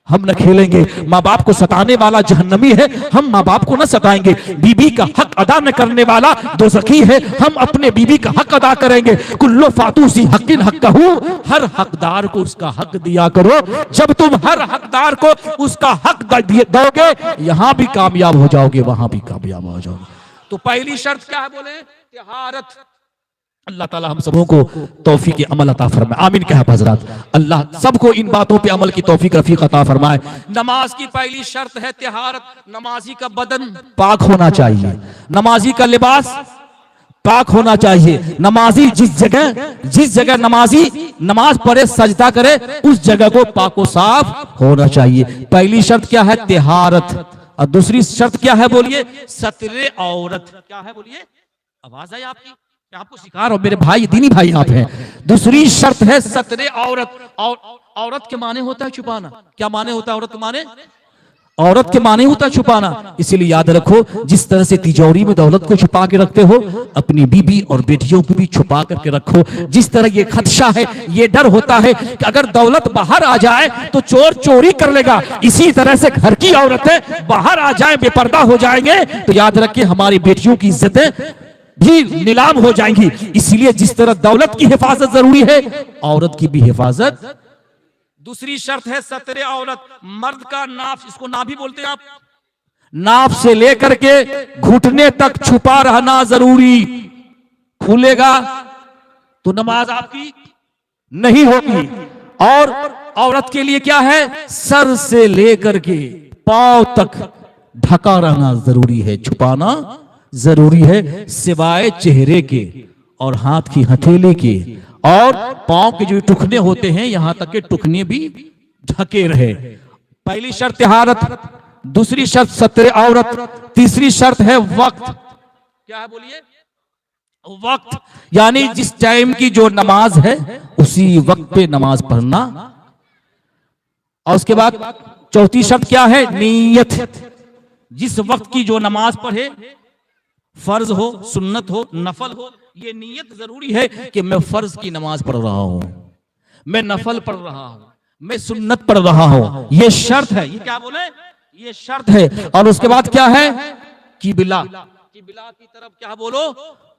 हम न खेलेंगे। माँ बाप को सताने वाला जहन्नमी है, हम माँ बाप को न सताएंगे। बीबी का हक अदा न करने वाला दोज़खी है, हम अपने बीबी का हक अदा करेंगे। कुल्लो फातूसी हकिन हक़्क़हू, हर हकदार को उसका हक दिया करो। जब तुम हर हकदार को उसका हक दोगे, यहां भी कामयाब हो जाओगे, वहां भी कामयाब हो जाओगे। तो पहली शर्त क्या है? बोले तिहारत। अल्लाह ताला हम सबों को तौफीक अमल अता फरमाए, आमीन कहा हज़रात। अल्लाह सबको इन बातों पे अमल की तौफीक रफीक अता फरमाए। नमाज की पहली शर्त है तिहारत। नमाजी का बदन पाक होना चाहिए, नमाजी का लिबास पाक होना चाहिए। नमाजी जिस जगह नमाजी नमाज पढ़े, सजदा करे, उस जगह को पाक व साफ होना चाहिए। पहली शर्त क्या है? तिहारत। और दूसरी शर्त क्या है? बोलिए, सतरे औरत। क्या है? बोलिए, आवाज आई आपकी? आपको सिखा रहा हूं, मेरे भाई, दीनी भाई आप हैं। दूसरी शर्त है सतरे औरत। और औरत के माने होता है छुपाना। क्या माने होता है औरत के माने? औरत के माने होता है छुपाना। इसीलिए याद रखो, जिस तरह से तिजोरी में दौलत को छुपा के रखते हो, अपनी बीबी और बेटियों को भी छुपा करके रखो। जिस तरह ये खदशा है, ये डर होता है कि अगर दौलत बाहर आ जाए तो चोर चोरी कर लेगा, इसी तरह से घर की औरतें बाहर आ जाए, बेपर्दा हो जाएंगे, तो याद रखिए हमारी बेटियों की इज्जतें भी नीलाम हो जाएंगी। इसलिए जिस तरह दौलत की हिफाजत जरूरी है, औरत की भी हिफाजत। दूसरी शर्त है सतरे औरत। मर्द का नाफ, इसको नाभि बोलते हैं आप, नाफ से लेकर के घुटने तक छुपा रहना जरूरी। खुलेगा तो नमाज आपकी नहीं होगी। और औरत के लिए क्या है? सर से लेकर के पांव तक ढका रहना जरूरी है, छुपाना जरूरी है, सिवाय चेहरे के और हाथ की हथेली के और पांव के जो टुकने होते हैं यहां तक के टुकने भी ढके रहे। पहली शर्त तहारत, दूसरी शर्त सत्र औरत, तीसरी शर्त है वक्त। क्या है बोलिए? वक्त, यानी जिस टाइम की जो नमाज है उसी वक्त पे नमाज पढ़ना। और उसके बाद चौथी शर्त क्या है? नीयत। जिस वक्त की जो नमाज पढ़े, फर्ज हो, सुन्नत हो, नफल हो, ये नीयत जरूरी है कि मैं फर्ज की नमाज पढ़ रहा हूं, मैं नफल पढ़ रहा हूं, मैं सुन्नत पढ़ रहा हूं। ये शर्त है। ये क्या बोले? ये शर्त है। और उसके बाद क्या है? किबला, किबला की तरफ क्या बोलो?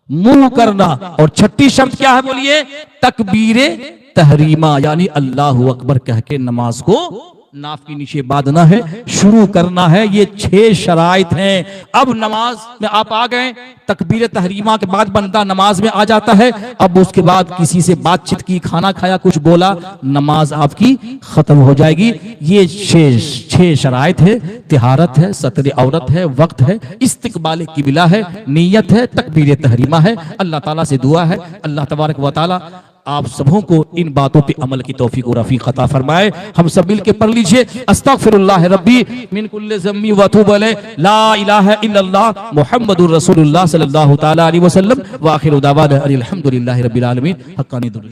मुंह करना। और छठी शर्त क्या है बोलिए? तकबीरे तहरीमा, यानी अल्लाहु अकबर कह के नमाज को नाफ के नीचे बांधना है, शुरू करना है। ये 6 शराइत हैं। अब नमाज में आप आ गए, तकबीर तहरीमा के बाद बंदा नमाज में आ जाता है। अब उसके बाद किसी से बातचीत की, खाना खाया, कुछ बोला, नमाज आपकी खत्म हो जाएगी। ये 6 शराइत है। तिहारत है, सत्र औरत है, वक्त है, इस्तिकबाल किबला है, नीयत है, तकबीर तहरीमा है। अल्लाह ताला से दुआ है अल्लाह तबारक व तआला आप सबों को इन बातों पे अमल की तौफीक और रफीक अता फरमाए। हम सब मिल के पढ़ लीजिए, अस्तगफिरुल्लाह रब्बी मिन कुल्लि ज़म्मी व अतूबु अलैहि, ला इलाहा इल्लल्लाह मुहम्मदुर रसूलुल्लाह सल्लल्लाहु तआला अलैहि वसल्लम व आखिरु दावाना अनिल हम्दुलिल्लाहि रब्बिल आलमीन। हक्कानी दुरूद।